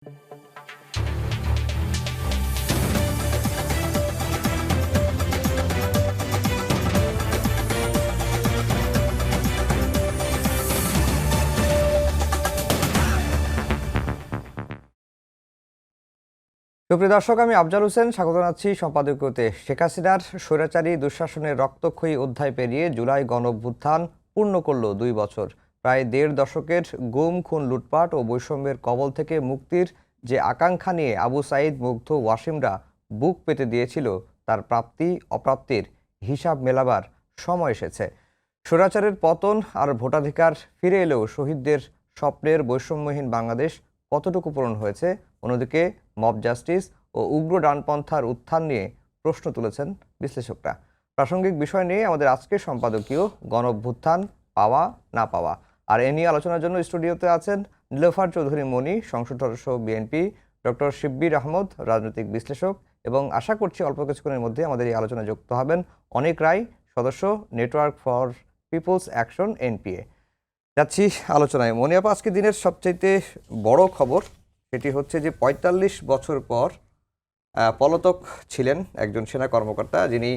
সুপ্রিয় দর্শক, আমি আফজাল হোসেন স্বাগত জানাচ্ছি সম্পাদকীয়তে। শেখ হাসিনার স্বৈরাচারী দুঃশাসনের রক্তক্ষয়ী অধ্যায় পেরিয়ে জুলাই গণঅভ্যুত্থান পূর্ণ করল 2 বছর। প্রায় 1.5 দশকের গুম, খুন, লুটপাট ও বৈষম্যের কবল থেকে মুক্তির যে আকাঙ্ক্ষা নিয়ে আবু সাঈদ, মুগ্ধ, ওয়াসিমরা বুক পেতে দিয়েছিল, তার প্রাপ্তি অপ্রাপ্তির হিসাব মেলাবার সময় এসেছে। স্বৈরাচারের পতন আর ভোটাধিকার ফিরে এলেও শহীদদের স্বপ্নের বৈষম্যহীন বাংলাদেশ কতটুকু পূরণ হয়েছে? অন্যদিকে মব জাস্টিস ও উগ্র ডানপন্থার উত্থান নিয়ে প্রশ্ন তুলেছেন বিশ্লেষকরা। প্রাসঙ্গিক বিষয় নিয়ে আমাদের আজকের সম্পাদকীয় গণঅভ্যুত্থান পাওয়া না পাওয়া। আর এ নিয়ে আলোচনার জন্য স্টুডিওতে আছেন নীলোফার চৌধুরী মনি, সংসদ সদস্য বিএনপি, ডক্টর শিব্বির আহমদ, রাজনৈতিক বিশ্লেষক, এবং আশা করছি অল্প কিছুক্ষণের মধ্যে আমাদের এই আলোচনায় যুক্ত হবেন অনেক রায়, সদস্য, network for people's action NPA. যাচ্ছি আলোচনায়। মনি আপা, আজকে দিনের সবচাইতে বড় খবর সেটি হচ্ছে যে ৪৫ বছর পর পলাতক ছিলেন একজন সেনা কর্মকর্তা, যিনি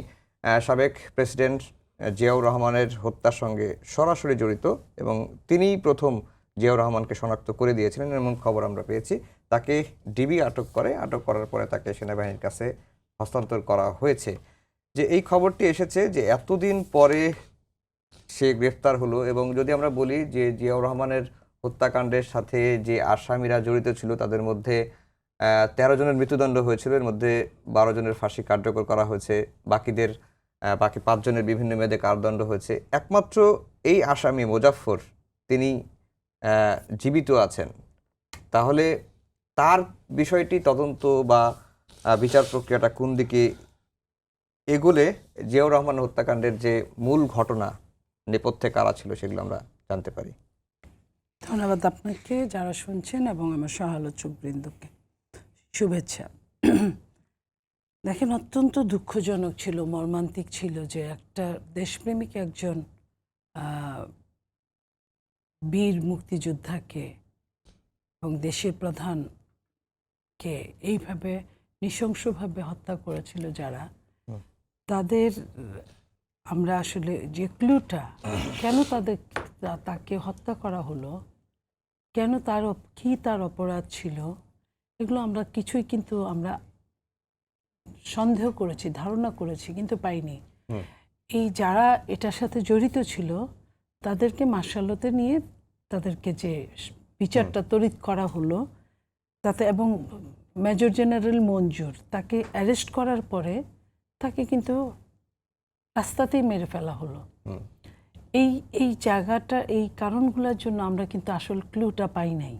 সাবেক প্রেসিডেন্ট জিয়াউর রহমানের হত্যার সঙ্গে সরাসরি জড়িত, এবং তিনিই প্রথম জিয়াউর রহমানকে শনাক্ত করে দিয়েছিলেন এমন খবর আমরা পেয়েছি। তাকে ডিবি আটক করার পরে তাকে সেনাবাহিনীর কাছে হস্তান্তর করা হয়েছে। যে এই খবরটি এসেছে যে এতদিন পরে সে গ্রেফতার হলো, এবং যদি আমরা বলি যে জিয়াউর রহমানের হত্যাকাণ্ডের সাথে যে আসামিরা জড়িত ছিল তাদের মধ্যে 13 জনের মৃত্যুদণ্ড হয়েছিল, এর মধ্যে 12 জনের ফাঁসি কার্যকর করা হয়েছে, বাকি 5 জনের বিভিন্ন মেয়াদে কারাদণ্ড হয়েছে। একমাত্র এই আসামি মোজাফফর তিনি জীবিত আছেন। তাহলে তার বিষয়টি তদন্ত বা বিচার প্রক্রিয়াটা কোন দিকে এগোলে জিয়াউর রহমান হত্যাকাণ্ডের যে মূল ঘটনা, নেপথ্যে কারা ছিল, সেগুলো আমরা জানতে পারি? ধন্যবাদ আপনাকে, যারা শুনছেন, এবং আমার সহালোচকবৃন্দকে শুভেচ্ছা। দেখেন, অত্যন্ত দুঃখজনক ছিল, মর্মান্তিক ছিল যে একটা দেশপ্রেমিক একজন বীর মুক্তিযোদ্ধাকে এবং দেশের প্রধানকে এইভাবে নৃশংসভাবে হত্যা করেছিল যারা, তাদের আমরা আসলে যে ক্লুটা, কেন তাকে হত্যা করা হলো, কেন কি তার অপরাধ ছিল, এগুলো আমরা কিছুই কিন্তু আমরা সন্দেহ করেছি, ধারণা করেছি, কিন্তু পাইনি। এই যারা এটার সাথে জড়িত ছিল তাদেরকে মার্শালতে নিয়ে তাদেরকে যে বিচারটা তড়িৎ করা হলো তাতে, এবং মেজর জেনারেল মঞ্জুর তাকে অ্যারেস্ট করার পরে তাকে কিন্তু রাস্তাতেই মেরে ফেলা হলো। এই জায়গাটা, এই কারণগুলোর জন্য আমরা কিন্তু আসল ক্লুটা পাই নাই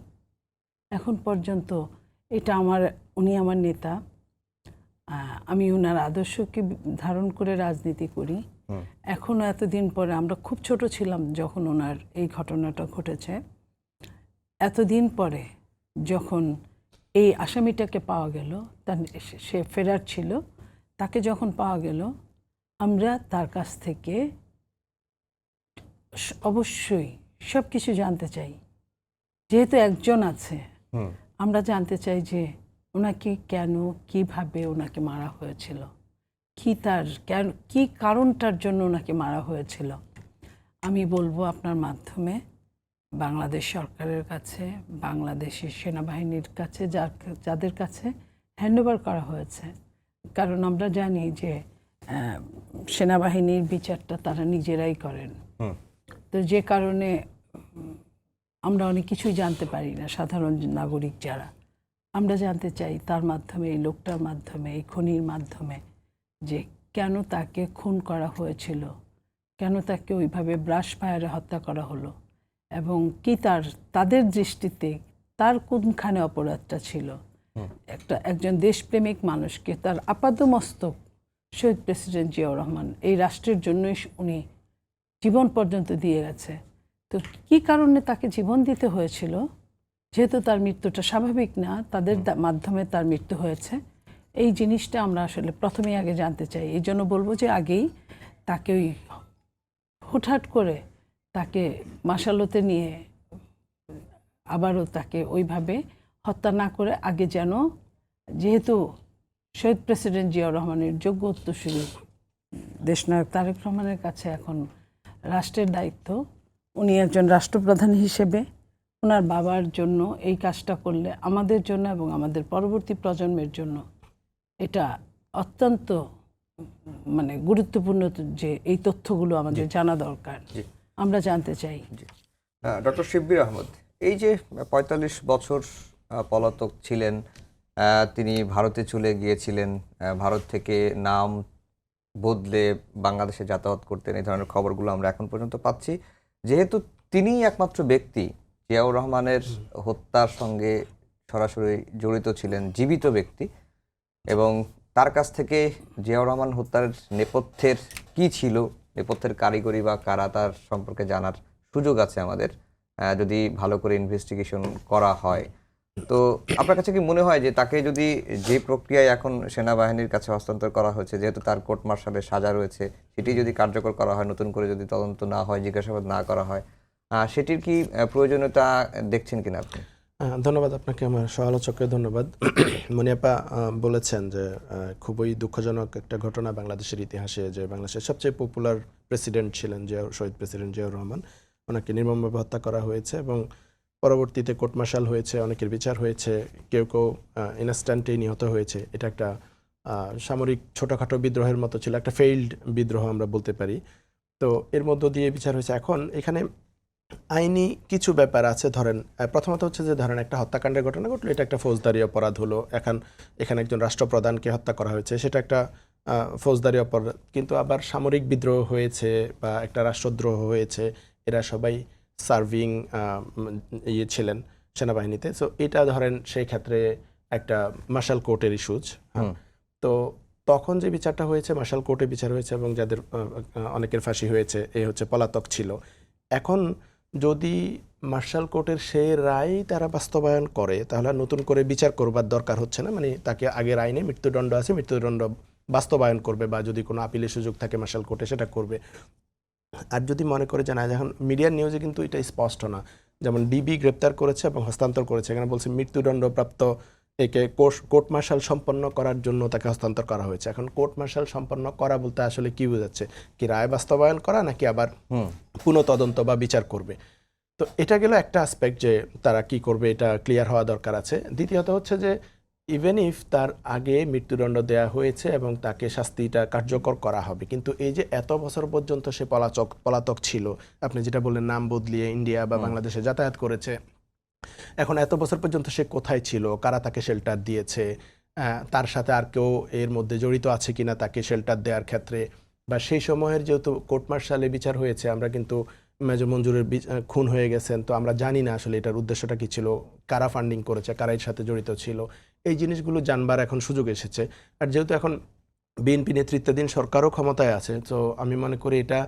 এখন পর্যন্ত। এটা উনি আমার নেতা, আমি ওনার আদর্শকে ধারণ করে রাজনীতি করি। এখনো এতদিন পরে, আমরা খুব ছোট ছিলাম যখন ওনার এই ঘটনাটা ঘটেছে, এতদিন পরে যখন এই আসামিটাকে পাওয়া গেল, সে ফেরার ছিল, তাকে যখন পাওয়া গেল, আমরা তার কাছ থেকে অবশ্যই সব কিছু জানতে চাই। যেহেতু একজন আছে, আমরা জানতে চাই যে ওনাকে কেন, কিভাবে ওনাকে মারা হয়েছিল, কি কারণটার জন্য ওনাকে মারা হয়েছিল। আমি বলবো আপনার মাধ্যমে বাংলাদেশ সরকারের কাছে, বাংলাদেশের সেনাবাহিনীর কাছে, যাদের কাছে হ্যান্ডওভার করা হয়েছে, কারণ আমরা জানি যে সেনাবাহিনীর বিচারটা তারা নিজেরাই করেন। তো যে কারণে আমরা অনেক কিছুই জানতে পারি না, সাধারণ নাগরিক যারা। আমরা জানতে চাই তার মাধ্যমে, এই লোকটার মাধ্যমে, এই খুনির মাধ্যমে, যে কেন তাকে খুন করা হয়েছিল, কেন তাকে ওইভাবে ব্রাশ ফায়ারে হত্যা করা হলো, এবং কি তাদের দৃষ্টিতে তার কোনখানে অপরাধটা ছিল। একজন দেশপ্রেমিক মানুষকে তার আপাদমস্তক শহীদ প্রেসিডেন্ট জিয়াউর রহমান এই রাষ্ট্রের জন্যই উনি জীবন পর্যন্ত দিয়ে গেছে। তো কি কারণে তাকে জীবন দিতে হয়েছিল, যেহেতু তার মৃত্যুটা স্বাভাবিক না, তাদের মাধ্যমে তার মৃত্যু হয়েছে, এই জিনিসটা আমরা আসলে প্রথমেই আগে জানতে চাই। এই জন্য বলবো যে আগেই তাকে ওই হুটহাট করে তাকে মাসালতে নিয়ে আবারও তাকে ওইভাবে হত্যা না করে আগে যেন, যেহেতু শহীদ প্রেসিডেন্ট জিয়াউর রহমানের যোগ্য উত্তরসূরি দেশনায়ক তারেক রহমানের কাছে এখন রাষ্ট্রের দায়িত্ব, উনি একজন রাষ্ট্রপ্রধান হিসেবে ওনার বাবার জন্য এই কাজটা করলে আমাদের জন্য এবং আমাদের পরবর্তী প্রজন্মের জন্য এটা অত্যন্ত মানে গুরুত্বপূর্ণ, যে এই তথ্যগুলো আমাদের জানা দরকার, আমরা জানতে চাই। ডক্টর শিব্বির আহমদ, এই যে ৪৫ বছর পলাতক ছিলেন, তিনি ভারতে চলে গিয়েছিলেন, ভারত থেকে নাম বদলে বাংলাদেশে যাতায়াত করতেন, এই ধরনের খবরগুলো আমরা এখন পর্যন্ত পাচ্ছি। যেহেতু তিনিই একমাত্র ব্যক্তি জিয়াউর রহমানের হত্যার সঙ্গে সরাসরি জড়িত ছিলেন, জীবিত ব্যক্তি, এবং তার কাছ থেকে জিয়াউর রহমান হত্যার নেপথ্যের কি ছিল, নেপথ্যের কারিগরি বা কারা, তার সম্পর্কে জানার সুযোগ আছে আমাদের, যদি ভালো করে ইনভেস্টিগেশন করা হয়। তো আপনার কাছে কি মনে হয় যে তাকে যদি যে প্রক্রিয়ায় এখন সেনাবাহিনীর কাছে হস্তান্তর করা হয়েছে, যেহেতু তার কোর্ট মার্শালের সাজা রয়েছে, সেটি যদি কার্যকর করা হয়, নতুন করে যদি তদন্ত না হয়, জিজ্ঞাসাবাদ না করা হয়, সেটির কি প্রয়োজনীয়তা দেখছেন কিনা আপনি? ধন্যবাদ আপনাকে, আমার সহ-আলোচককে ধন্যবাদ। মনিয়াপা বলেছেন যে খুবই দুঃখজনক একটা ঘটনা বাংলাদেশের ইতিহাসে, যে বাংলাদেশের সবচেয়ে পপুলার প্রেসিডেন্ট ছিলেন শহীদ প্রেসিডেন্ট জিয়াউর রহমান, ওনাকে নির্মমভাবে হত্যা করা হয়েছে এবং পরবর্তীতে কোর্ট মার্শাল হয়েছে, অনেকের বিচার হয়েছে, কেউ কেউ ইনস্ট্যান্টেই নিহত হয়েছে। এটা একটা সামরিক ছোটোখাটো বিদ্রোহের মতো ছিল, একটা ফেইল্ড বিদ্রোহ আমরা বলতে পারি। তো এর মধ্য দিয়ে বিচার হয়েছে। এখন এখানে আইনি কিছু ব্যাপার আছে। ধরেন প্রথমত হচ্ছে যে ধরেন একটা হত্যাকাণ্ডের ঘটনা ঘটলো, এটা একটা ফৌজদারি অপরাধ হলো। এখানে একজন রাষ্ট্রপ্রধানকে হত্যা করা হয়েছে, সেটা একটা ফৌজদারি অপরাধ। কিন্তু আবার সামরিক বিদ্রোহ হয়েছে বা একটা রাষ্ট্রদ্রোহ হয়েছে, এরা সবাই সার্ভিং ছিলেন সেনাবাহিনীতে। সো এটা ধরেন সেই ক্ষেত্রে একটা মার্শাল কোর্টের ইস্যুজ। তো তখন যে বিচারটা হয়েছে মার্শাল কোর্টে বিচার হয়েছে এবং যাদের অনেকের ফাঁসি হয়েছে, এই হচ্ছে পলাতক ছিল। এখন যদি মার্শাল কোর্টের সেই রায় তারা বাস্তবায়ন করে, তাহলে নতুন করে বিচার করবার দরকার হচ্ছে না। মানে তাকে আগের আইনে মৃত্যুদণ্ড আছে, মৃত্যুদণ্ড বাস্তবায়ন করবে, বা যদি কোনো আপিলের সুযোগ থাকে মার্শাল কোর্টে সেটা করবে। আর যদি মনে করে যে না, যখন মিডিয়ার নিউজে কিন্তু এটা স্পষ্ট না, যেমন ডিবি গ্রেপ্তার করেছে এবং হস্তান্তর করেছে, এখানে বলছে মৃত্যুদণ্ডপ্রাপ্ত একে কোর্ট মার্শাল সম্পন্ন করার জন্য তাকে হস্তান্তর করা হয়েছে। এখন কোর্ট মার্শাল সম্পন্ন করা বলতে আসলে কি বোঝাচ্ছে? কি রায় বাস্তবায়ন করা, নাকি আবার পুনঃ তদন্ত বা বিচার করবে? তো এটা গেল একটা আসপেক্ট, যে তারা কি করবে এটা ক্লিয়ার হওয়া দরকার আছে। দ্বিতীয়ত হচ্ছে যে ইভেন ইফ তার আগে মৃত্যুদণ্ড দেওয়া হয়েছে এবং তাকে শাস্তিটা কার্যকর করা হবে, কিন্তু এই যে এত বছর পর্যন্ত সে পলাতক ছিল, আপনি যেটা বললেন নাম বদলিয়ে ইন্ডিয়া বা বাংলাদেশে যাতায়াত করেছে, এখন এত বছর পর্যন্ত সে কোথায় ছিল, কারা তাকে শেল্টার দিয়েছে, তার সাথে আর কেউ এর মধ্যে জড়িত আছে কিনা তাকে শেল্টার দেওয়ার ক্ষেত্রে, বা সেই সময়ের যেহেতু কোর্ট মার্শালে বিচার হয়েছে, আমরা কিন্তু মেজর মঞ্জুরের খুন হয়ে গেছেন, তো আমরা জানি না আসলে এটার উদ্দেশ্যটা কি ছিল, কারা ফান্ডিং করেছে, কারা এর সাথে জড়িত ছিল, এই জিনিসগুলো জানবার এখন সুযোগ এসেছে। আর যেহেতু এখন বিএনপি নেতৃত্বাধীন সরকারও ক্ষমতায় আছে, তো আমি মনে করি এটা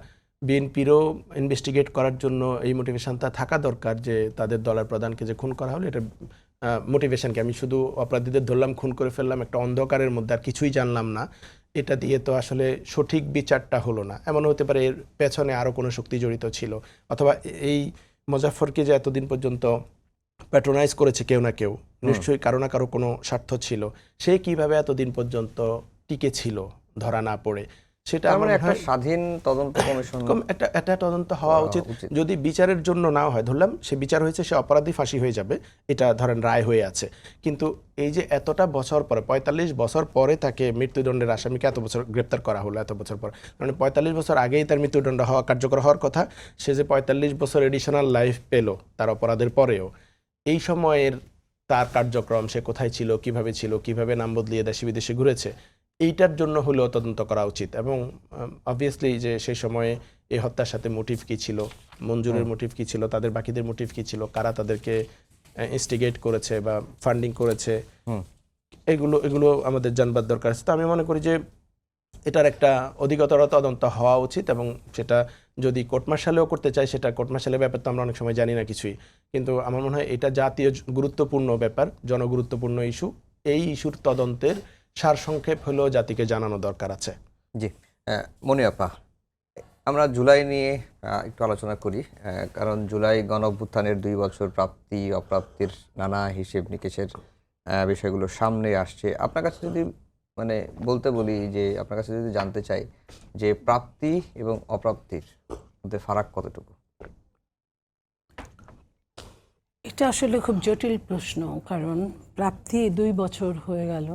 বিএনপিরও ইনভেস্টিগেট করার জন্য এই মোটিভেশনটা থাকা দরকার, যে তাদের দলের প্রধানকে যে খুন করা হলো, এটা মোটিভেশনকে আমি শুধু অপরাধীদের ধরলাম, খুন করে ফেললাম একটা অন্ধকারের মধ্যে, আর কিছুই জানলাম না, এটা দিয়ে তো আসলে সঠিক বিচারটা হলো না। এমন হতে পারে এর পেছনে আরও কোনো শক্তি জড়িত ছিল, অথবা এই মোজাফফরকে যে এতদিন পর্যন্ত প্যাট্রোনাইজ করেছে কেউ না কেউ, নিশ্চয়ই কারো না কারো কোনো স্বার্থ ছিল। সে কিভাবে এতদিন পর্যন্ত টিকে ছিল ধরা না পড়ে, সেটা মানে একটা স্বাধীন তদন্ত কমিশন, একটা তদন্ত হওয়া উচিত। যদি বিচারের জন্য না হয়, ধরলাম সে বিচার হয়েছে, সে অপরাধী, ফাঁসি হয়ে যাবে, এটা ধরেন রায় হয়ে আছে, কিন্তু এই যে এতটা বছর পরে, ৪৫ বছর পরে তাকে মৃত্যুদণ্ডের আসামিকে এত বছর গ্রেপ্তার করা হলো, এত বছর পর, মানে ৪৫ বছর আগেই তার মৃত্যুদণ্ড হওয়া কার্যকর হওয়ার কথা, সে যে ৪৫ বছর এডিশনাল লাইফ পেল তার অপরাধের পরেও, এই সময়ের তার কার্যক্রম, সে কোথায় ছিল, কিভাবে নাম বদলিয়ে দেশে বিদেশে ঘুরেছে, এইটার জন্য হলেও তদন্ত করা উচিত। এবং অবভিয়াসলি যে সেই সময়ে এই হত্যার সাথে মোটিভ কী ছিল, মঞ্জুরের মোটিভ কী ছিল, তাদের বাকিদের মোটিভ কী ছিল, কারা তাদেরকে ইনস্টিগেট করেছে বা ফান্ডিং করেছে, এগুলো আমাদের জানবার দরকার আছে। তো আমি মনে করি যে এটার একটা অধিকতর তদন্ত হওয়া উচিত, এবং সেটা যদি কোর্ট মার্শালেও করতে চাই, সেটা কোর্ট মার্শালের ব্যাপার তো আমরা অনেক সময় জানি না কিছুই, কিন্তু আমার মনে হয় এটা জাতীয় গুরুত্বপূর্ণ ব্যাপার, জনগুরুত্বপূর্ণ ইস্যু। এই ইস্যুর তদন্তের সারসংক্ষেপ হলেও জাতিকে জানানো দরকার আছে। জি, মনিয়াপা, আমরা জুলাই নিয়ে একটু আলোচনা করি, কারণ জুলাই গণ অভ্যুত্থানের 2 বছর প্রাপ্তি অপ্রাপ্তির নানা হিসেব নিকেশের বিষয়গুলো সামনে আসছে। আপনার কাছে যদি মানে বলতে বলি যে আপনার কাছে যদি জানতে চাই যে প্রাপ্তি এবং অপ্রাপ্তির মধ্যে ফারাক কতটুকু? এটা আসলে খুব জটিল প্রশ্ন, কারণ প্রাপ্তি 2 বছর হয়ে গেল।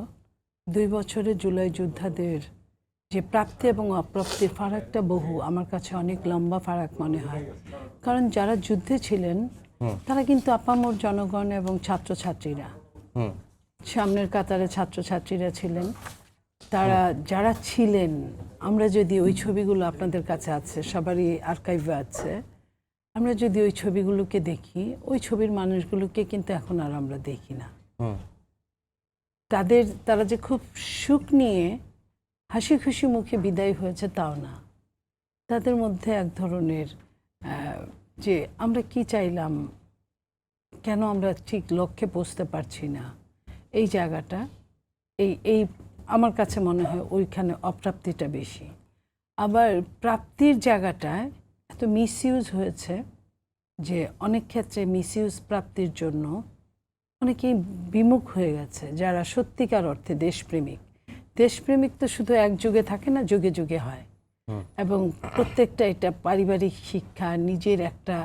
2 বছরে জুলাই যোদ্ধাদের যে প্রাপ্তি এবং অপ্রাপ্তির ফারাকটা আমার কাছে অনেক লম্বা ফারাক মনে হয়। কারণ যারা যুদ্ধে ছিলেন তারা কিন্তু আপামর জনগণ এবং ছাত্রছাত্রীরা, সামনের কাতারে ছাত্রছাত্রীরা ছিলেন। তারা যারা ছিলেন, আমরা যদি ওই ছবিগুলো আপনাদের কাছে আছে, সবারই আর্কাইভে আছে, আমরা যদি ওই ছবিগুলোকে দেখি, ওই ছবির মানুষগুলোকে কিন্তু এখন আর আমরা দেখি না। তারা যে খুব সুখ নিয়ে হাসি খুশি মুখে বিদায় হয়েছে তাও না। তাদের মধ্যে এক ধরনের যে আমরা কি চাইলাম, কেন আমরা ঠিক লক্ষ্যে পৌঁছতে পারছি না, এই জায়গাটা, এই আমার কাছে মনে হয় ওইখানে অপ্রাপ্তিটা বেশি। আবার প্রাপ্তির জায়গাটায় এত মিসইউজ হয়েছে যে অনেক ক্ষেত্রে মিসইউজ প্রাপ্তির জন্য অনেকেই বিমুখ হয়ে গেছে, যারা সত্যিকার অর্থে দেশপ্রেমিক। দেশপ্রেমিক তো শুধু এক যুগে থাকে না, যুগে যুগে হয়। এবং প্রত্যেকটা এটা পারিবারিক শিক্ষা, নিজের একটা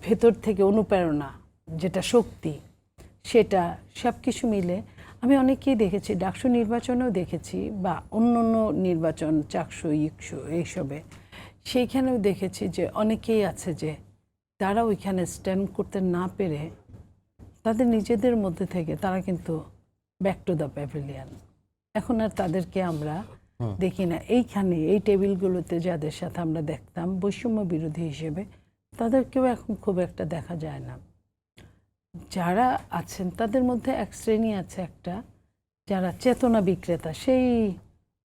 ভেতর থেকে অনুপ্রেরণা, যেটা শক্তি, সেটা সব কিছু মিলে আমি অনেকেই দেখেছি, ডাকসু নির্বাচনেও দেখেছি বা অন্য অন্য নির্বাচন, চাকসু ইকসু এইসবে, সেইখানেও দেখেছি যে অনেকেই আছে যে তারা ওইখানে স্ট্যান্ড করতে না পেরে তাদের নিজেদের মধ্যে থেকে তারা কিন্তু ব্যাক টু দ্য প্যাভিলিয়ন। এখন আর তাদেরকে আমরা দেখি না। এইখানে এই টেবিলগুলোতে যাদের সাথে আমরা দেখতাম বৈষম্য বিরোধী হিসেবে, তাদেরকেও এখন খুব একটা দেখা যায় না। যারা আছেন তাদের মধ্যে এক শ্রেণী আছে একটা, যারা চেতনা বিক্রেতা, সেই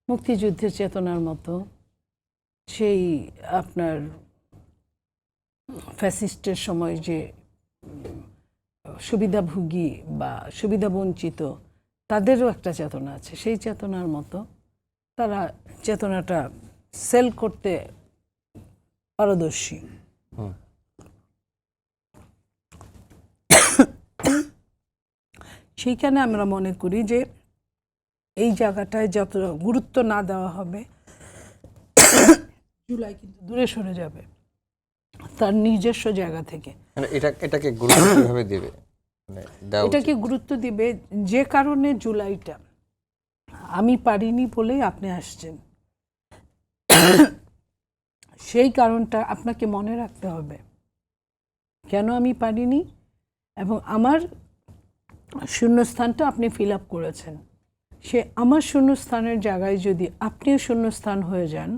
মুক্তিযুদ্ধের চেতনার মতো, সেই আপনার ফ্যাসিস্টের সময় যে সুবিধাভোগী বা সুবিধাবঞ্চিত, তাদেরও একটা চেতনা আছে। সেই চেতনার মতো তারা চেতনাটা সেল করতে পারদর্শী। সেইখানে আমরা মনে করি যে এই জায়গাটায় যত গুরুত্ব না দেওয়া হবে, জুলাই কিন্তু দূরে সরে যাবে তার নিজস্ব জায়গা থেকে। মানে এটাকে গুরুত্ব কিভাবে দেবে, মানে দেওয়া উচিত? এটাকে গুরুত্ব দিবে যে কারণে জুলাইটা আমি পারিনি বলেই আপনি আসছেন, সেই কারণটা আপনাকে মনে রাখতে হবে। কেন আমি পারিনি, এবং আমার শূন্যস্থানটা আপনি ফিল আপ করেছেন। সে আমার শূন্যস্থানের জায়গায় যদি আপনিও শূন্যস্থান হয়ে যান,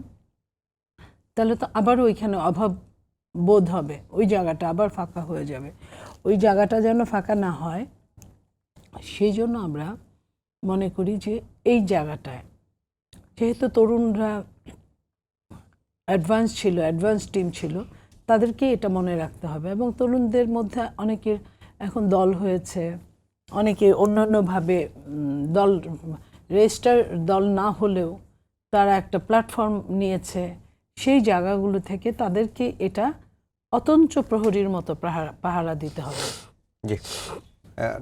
তাহলে তো আবার ওইখানে অভাব বোধ হবে, ওই জায়গাটা আবার ফাঁকা হয়ে যাবে। ওই জায়গাটা যেন ফাঁকা না হয়, সেই জন্য আমরা মনে করি যে এই জায়গাটায় যেহেতু তরুণরা অ্যাডভান্স টিম ছিল, তাদেরকে এটা মনে রাখতে হবে। এবং তরুণদের মধ্যে অনেকের এখন দল হয়েছে, অনেকে অন্যান্যভাবে দল রেজিস্টার দল না হলেও তারা একটা প্ল্যাটফর্ম নিয়েছে। সেই জায়গাগুলো থেকে তাদেরকে এটা অতন্ত্র প্রহরীর মতো পাহারা দিতে হবে। জি,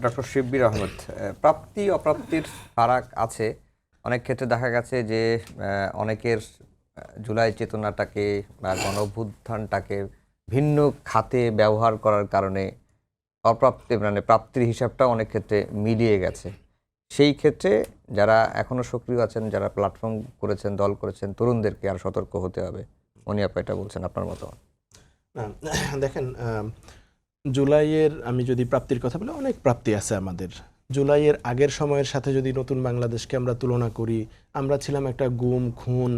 ডক্টর শিব্বির আহমেদ, প্রাপ্তি অপ্রাপ্তির ফারাক আছে। অনেক ক্ষেত্রে দেখা গেছে যে অনেকের জুলাই চেতনাটাকে বা গণ অভ্যুত্থানটাকে ভিন্ন খাতে ব্যবহার করার কারণে অপ্রাপ্তি মানে প্রাপ্তির হিসাবটা অনেক ক্ষেত্রে মিলিয়ে গেছে। সেই ক্ষেত্রে যারা এখনো সক্রিয় আছেন, যারা প্ল্যাটফর্ম করেছেন, দল করেছেন, তরুণদেরকে আর সতর্ক হতে হবে। মনি আপা এটা বলছেন, আপনার মতো? দেখেন, জুলাইয়ের আমি যদি প্রাপ্তির কথা বলি, অনেক প্রাপ্তি আছে আমাদের। জুলাইয়ের আগের সময়ের সাথে যদি নতুন বাংলাদেশকে আমরা তুলনা করি, আমরা ছিলাম একটা গুম, খুন,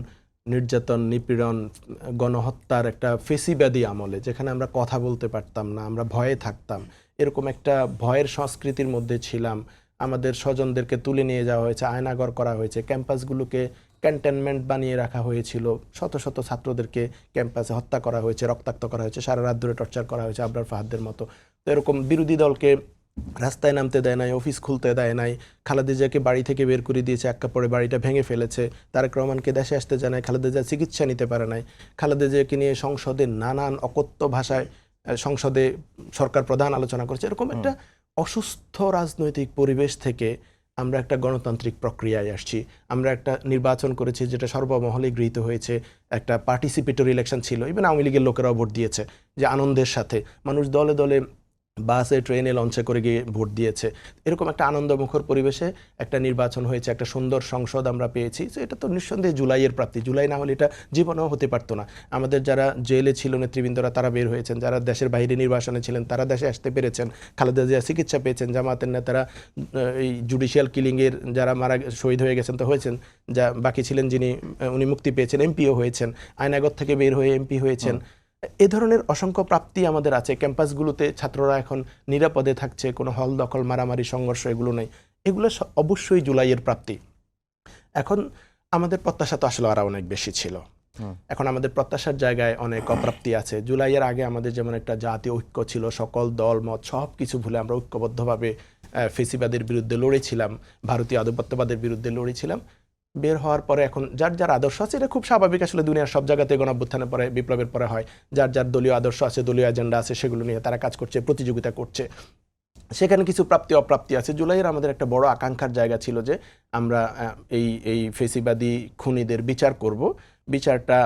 নির্যাতন, নিপীড়ন, গণহত্যার একটা ফেসিবাদী আমলে, যেখানে আমরা কথা বলতে পারতাম না, আমরা ভয়ে থাকতাম। এরকম একটা ভয়ের সংস্কৃতির মধ্যে ছিলাম। আমাদের স্বজনদেরকে তুলে নিয়ে যাওয়া হয়েছে, আয়নাঘর করা হয়েছে, ক্যাম্পাসগুলোকে ক্যান্টনমেন্ট বানিয়ে রাখা হয়েছিল, শত শত ছাত্রদেরকে ক্যাম্পাসে হত্যা করা হয়েছে, রক্তাক্ত করা হয়েছে, সারা রাত ধরে টর্চার করা হয়েছে আবরার ফাহাদের মতো। তো এরকম বিরোধী দলকে রাস্তায় নামতে দেয় নাই, অফিস খুলতে দেয় নাই, খালেদা জিয়াকে বাড়ি থেকে বের করে দিয়েছে, এক কাপড়ে বাড়িটা ভেঙে ফেলেছে, তারেক রহমানকে দেশে আসতে জানায়, খালেদা জিয়া চিকিৎসা নিতে পারে নাই, খালেদা জিয়াকে নিয়ে সংসদে নানান অকথ্য ভাষায় সংসদে সরকার প্রধান আলোচনা করছে। এরকম একটা অসুস্থ রাজনৈতিক পরিবেশ থেকে আমরা একটা গণতান্ত্রিক প্রক্রিয়ায় আসছি। আমরা একটা নির্বাচন করেছি যেটা সর্বমহলে গৃহীত হয়েছে, একটা পার্টিসিপেটরি ইলেকশন ছিল, ইভেন আওয়ামী লীগের লোকেরাও ভোট দিয়েছে, যে আনন্দের সাথে মানুষ দলে দলে বাসে ট্রেনে লঞ্চে করে গিয়ে ভোট দিয়েছে। এরকম একটা আনন্দমুখর পরিবেশে একটা নির্বাচন হয়েছে, একটা সুন্দর সংসদ আমরা পেয়েছি। তো এটা তো নিঃসন্দেহে জুলাইয়ের প্রাপ্তি। জুলাই না হলে এটা জীবনেও হতে পারতো না। আমাদের যারা জেলে ছিল নেতৃবৃন্দরা তারা বের হয়েছেন, যারা দেশের বাইরে নির্বাসনে ছিলেন তারা দেশে আসতে পেরেছেন, খালেদা জিয়া চিকিৎসা পেয়েছেন, জামাতের নেতারা এই জুডিশিয়াল কিলিংয়ের যারা শহীদ হয়ে গেছেন তো হয়েছেন, যা বাকি ছিলেন যিনি উনি মুক্তি পেয়েছেন, এমপিও হয়েছেন, আয়নাগর থেকে বের হয়ে এমপি হয়েছেন। এ ধরনের অসংখ্য প্রাপ্তি আমাদের আছে। ক্যাম্পাসগুলোতে ছাত্ররা এখন নিরাপদে থাকছে, কোনো হল দখল মারামারি সংঘর্ষ এগুলো নেই। এগুলো অবশ্যই জুলাইয়ের প্রাপ্তি। এখন আমাদের প্রত্যাশা তো আসলে আরও অনেক বেশি ছিল। এখন আমাদের প্রত্যাশার জায়গায় অনেক অপ্রাপ্তি আছে। জুলাইয়ের আগে আমাদের যেমন একটা জাতীয় ঐক্য ছিল, সকল দল মত সব কিছু ভুলে আমরা ঐক্যবদ্ধভাবে ফেসিবাদের বিরুদ্ধে লড়েছিলাম, ভারতীয় আধিপত্যবাদের বিরুদ্ধে লড়েছিলাম। বের হওয়ার পরে এখন যার যার আদর্শ আছে, এটা খুব স্বাভাবিক, আসলে দুনিয়ার সব জায়গাতে গণঅভ্যুত্থানের পরে বিপ্লবের পরে হয়, যার যার দলীয় আদর্শ আছে, দলীয় এজেন্ডা আছে, সেগুলো নিয়ে তারা কাজ করছে, প্রতিযোগিতা করছে। সেখানে কিছু প্রাপ্তি অপ্রাপ্তি আছে। জুলাইয়ের আমাদের একটা বড় আকাঙ্ক্ষার জায়গা ছিল যে আমরা এই ফেসিবাদী খুনিদের বিচার করব। বিচারটা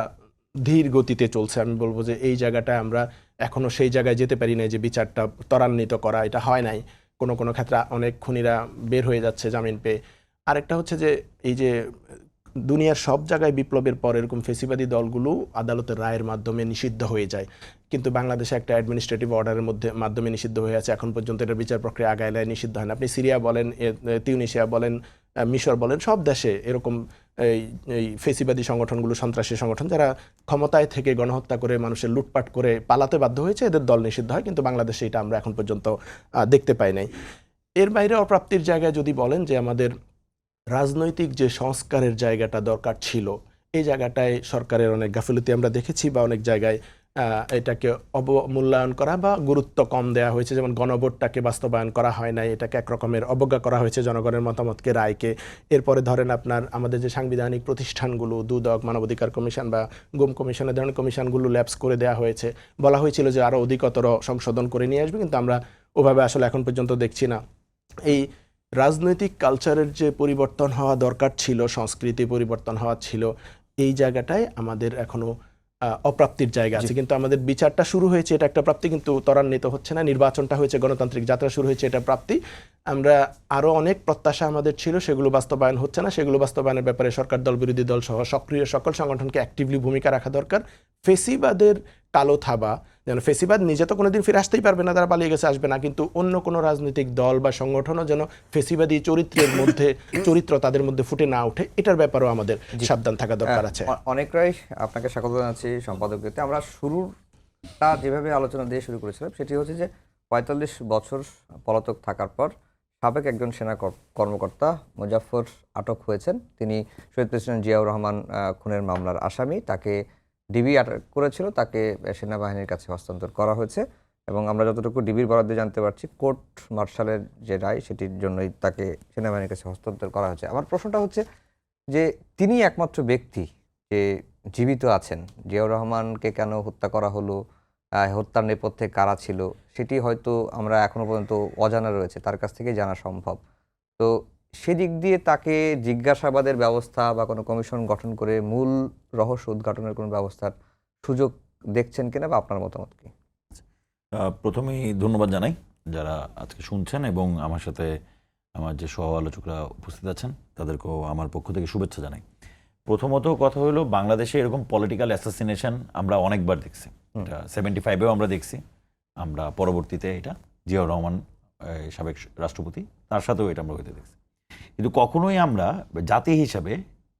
ধীর গতিতে চলছে। আমি বলবো যে এই জায়গাটায় আমরা এখনো সেই জায়গায় যেতে পারি না যে বিচারটা ত্বরান্বিত করা, এটা হয় নাই। কোনো কোনো ক্ষেত্রে অনেক খুনিরা বের হয়ে যাচ্ছে জামিন পেয়ে। আরেকটা হচ্ছে যে এই যে দুনিয়ার সব জায়গায় বিপ্লবের পর এরকম ফেসিবাদী দলগুলো আদালতের রায়ের মাধ্যমে নিষিদ্ধ হয়ে যায়, কিন্তু বাংলাদেশে একটা অ্যাডমিনিস্ট্রেটিভ অর্ডারের মাধ্যমে নিষিদ্ধ হয়ে আছে। এখন পর্যন্ত এটার বিচার প্রক্রিয়া আগায় নিষিদ্ধ হয় না। আপনি সিরিয়া বলেন, তিউনিসিয়া বলেন, মিশর বলেন, সব দেশে এরকম এই ফেসিবাদী সংগঠনগুলো, সন্ত্রাসী সংগঠন যারা ক্ষমতায় থেকে গণহত্যা করে মানুষের লুটপাট করে পালাতে বাধ্য হয়েছে, এদের দল নিষিদ্ধ হয়, কিন্তু বাংলাদেশে এটা আমরা এখন পর্যন্ত দেখতে পাই নাই। এর বাইরে অপ্রাপ্তির জায়গায় যদি বলেন যে আমাদের রাজনৈতিক যে সংস্কারের জায়গাটা দরকার ছিল, এই জায়গাটায় সরকারের অনেক গাফিলতি আমরা দেখেছি, বা অনেক জায়গায় এটাকে অবমূল্যায়ন করা বা গুরুত্ব কম দেওয়া হয়েছে। যেমন গণভোটটাকে বাস্তবায়ন করা হয় নাই, এটাকে একরকমের অবজ্ঞা করা হয়েছে জনগণের মতামতকে, রায়কে। এরপরে ধরেন আপনার আমাদের যে সাংবিধানিক প্রতিষ্ঠানগুলো, দুদক, মানবাধিকার কমিশন বা গুম কমিশনের ধরনের কমিশনগুলো ল্যাপস করে দেওয়া হয়েছে। বলা হয়েছিল যে আরও অধিকতর সংশোধন করে নিয়ে আসবে, কিন্তু আমরা ওভাবে আসলে এখন পর্যন্ত দেখছি না। এই রাজনৈতিক কালচারের যে পরিবর্তন হওয়া দরকার ছিল, সংস্কৃতি পরিবর্তন হওয়া ছিল, এই জায়গাটায় আমাদের এখনো অপ্রাপ্তির জায়গা আছে। কিন্তু আমাদের বিচারটা শুরু হয়েছে, এটা একটা প্রাপ্তি, কিন্তু ত্বরান্বিত হচ্ছে না। নির্বাচনটা হয়েছে, গণতান্ত্রিক যাত্রা শুরু হয়েছে, এটা প্রাপ্তি। আমরা আরও অনেক প্রত্যাশা আমাদের ছিল, সেগুলো বাস্তবায়ন হচ্ছে না। সেগুলো বাস্তবায়নের ব্যাপারে সরকার দল, বিরোধী দল সহ সক্রিয় সকল সংগঠনকে অ্যাক্টিভলি ভূমিকা রাখা দরকার। ফেসিবাদের কালো থাবা, যেন ফেসিবাদ নিজে তো কোনোদিন ফিরে আসতেই পারবে না, তারা পালিয়ে গেছে, আসবে না, কিন্তু অন্য কোনো রাজনৈতিক দল বা সংগঠনও যেন ফেসিবাদী চরিত্রের মধ্যে চরিত্র তাদের মধ্যে ফুটে না ওঠে, এটার ব্যাপারেও আমাদের সাবধান থাকা দরকার আছে। অনেকটাই আপনাকে স্বাগত জানাচ্ছি সম্পাদকতে। আমরা শুরুটা যেভাবে আলোচনা দিয়ে শুরু করেছিলাম সেটি হচ্ছে যে ৪৫ বছর পলাতক থাকার পর সাবেক একজন সেনা কর্মকর্তা মুজাফফর আটক হয়েছেন। তিনি শহীদ প্রেসিডেন্ট জিয়াউর রহমান খুনের মামলার আসামি। তাকে ডিবি আটক করেছিল, তাকে সেনাবাহিনীর কাছে হস্তান্তর করা হয়েছে এবং আমরা যতটুকু ডিবির বরাদ্দে জানতে পারছি কোর্ট মার্শালের যে রায় সেটির জন্যই তাকে সেনাবাহিনীর কাছে হস্তান্তর করা হয়েছে। আমার প্রশ্নটা হচ্ছে যে তিনি একমাত্র ব্যক্তি যে জীবিত আছেন, জিয়াউর রহমানকে কেন হত্যা করা হলো, হত্যার নেপথ্যে কারা ছিল সেটি হয়তো আমরা এখনো পর্যন্ত অজানা রয়েছে, তার কাছ থেকে জানা সম্ভব। তো সেদিক দিয়ে তাকে জিজ্ঞাসাবাদের ব্যবস্থা বা কোনো কমিশন গঠন করে মূল রহস্য উদ্ঘাটনের কোনো ব্যবস্থার সুযোগ দেখছেন কিনা, বা আপনার মতামত কি? প্রথমেই ধন্যবাদ জানাই যারা আজকে শুনছেন এবং আমার সাথে আমার যে সহ আলোচকরা উপস্থিত আছেন তাদেরকেও আমার পক্ষ থেকে শুভেচ্ছা জানাই। প্রথমত কথা হলো, বাংলাদেশে এরকম পলিটিক্যাল অ্যাসাসিনেশন আমরা অনেকবার দেখছি। এটা 75-এও আমরা দেখছি, আমরা পরবর্তীতে এটা জিয়াউর রহমান সাবেক রাষ্ট্রপতি, তার সাথেও এটা আমরা হইতে দেখছি। কিন্তু কখনোই আমরা জাতি হিসাবে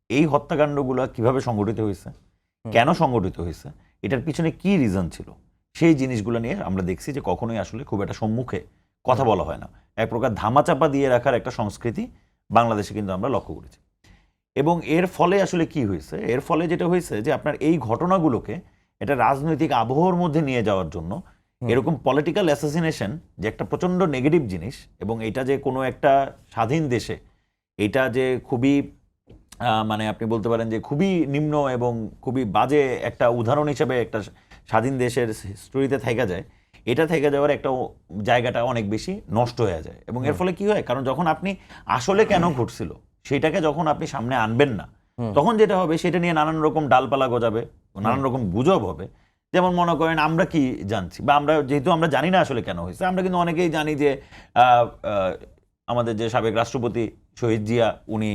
এই হত্যাকাণ্ডগুলো কিভাবে সংগঠিত হয়েছে, কেন সংগঠিত হয়েছে, এটার পিছনে কি রিজন ছিল, সেই জিনিসগুলো নিয়ে আমরা দেখছি যে কখনোই আসলে খুব একটা সম্মুখে কথা বলা হয় না। এক প্রকার ধামাচাপা দিয়ে রাখার একটা সংস্কৃতি বাংলাদেশে কিন্তু আমরা লক্ষ্য করেছি। এবং এর ফলে আসলে কি হয়েছে, এর ফলে যেটা হয়েছে যে আপনার এই ঘটনাগুলোকে এটা রাজনৈতিক আবহর মধ্যে নিয়ে যাওয়ার জন্য এরকম পলিটিক্যাল অ্যাসাসিনেশন যে একটা প্রচন্ড নেগেটিভ জিনিস, এবং এটা যে কোনো একটা স্বাধীন দেশে এটা যে খুবই মানে আপনি বলতে পারেন যে খুবই নিম্ন এবং খুবই বাজে একটা উদাহরণ হিসেবে একটা স্বাধীন দেশের স্টোরিতে থেকে যায়, এটা থেকে যাওয়ার একটা জায়গাটা অনেক বেশি নষ্ট হয়ে যায়। এবং এর ফলে কি হয়, কারণ যখন আপনি আসলে কেন ঘটছিল সেটাকে যখন আপনি সামনে আনবেন না, তখন যেটা হবে সেটা নিয়ে নানান রকম ডালপালা গজাবে, নানান রকম গুজব হবে। যেমন মনে করেন আমরা কি জানছি, বা আমরা যেহেতু আমরা জানি না আসলে কেন হয়েছে, আমরা কিন্তু অনেকেই জানি যে আমাদের যে সাবেক রাষ্ট্রপতি শহীদ জিয়া উনি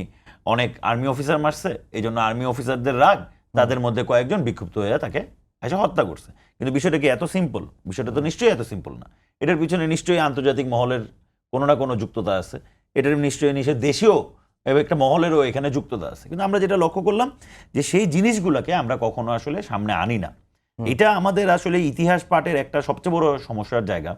অনেক আর্মি অফিসার মারছে, এই জন্য আর্মি অফিসারদের রাগ, তাদের মধ্যে কয়েকজন বিক্ষুব্ধ হয়ে তাকে এসে হত্যা করছে। কিন্তু বিষয়টা কি এত সিম্পল? বিষয়টা তো নিশ্চয়ই এত সিম্পল না। এটার পিছনে নিশ্চয়ই আন্তর্জাতিক মহলের কোনো না কোনো যুক্ততা আছে, এটার নিশ্চয়ই দেশীয় এবং একটা মহলেরও এখানে যুক্ততা আছে। কিন্তু আমরা যেটা লক্ষ্য করলাম যে সেই জিনিসগুলোকে আমরা কখনো আসলে সামনে আনি না। এটা আমাদের আসলে ইতিহাস পাঠের একটা সবচেয়ে বড় সমস্যার জায়গা,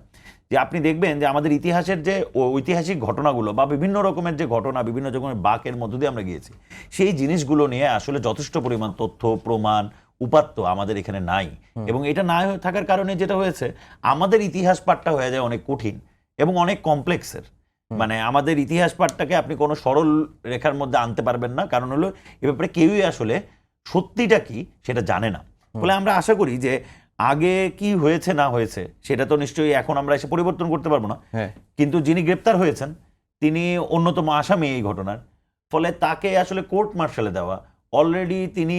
যে আপনি দেখবেন যে আমাদের ইতিহাসের যে ঐতিহাসিক ঘটনাগুলো বা বিভিন্ন রকমের যে ঘটনা, বিভিন্ন রকমের বাঁকের মধ্য দিয়ে আমরা গিয়েছি, সেই জিনিসগুলো নিয়ে আসলে যথেষ্ট পরিমাণ তথ্য প্রমাণ উপাত্ত আমাদের এখানে নাই। এবং এটা না থাকার কারণে যেটা হয়েছে, আমাদের ইতিহাস পাঠটা হয়ে যায় অনেক কঠিন এবং অনেক কমপ্লেক্সের। মানে আমাদের ইতিহাস পাঠটাকে আপনি কোনো সরল রেখার মধ্যে আনতে পারবেন না, কারণ হলো এ ব্যাপারে কেউই আসলে সত্যিটা কি সেটা জানে না। ফলে আমরা আশা করি যে আগে কি হয়েছে না হয়েছে সেটা তো নিশ্চয়ই এখন আমরা এসে পরিবর্তন করতে পারবো না, কিন্তু যিনি গ্রেপ্তার হয়েছেন তিনি অন্যতম আসামি এই ঘটনার। ফলে তাকে আসলে কোর্ট মার্শালে দেওয়া, অলরেডি তিনি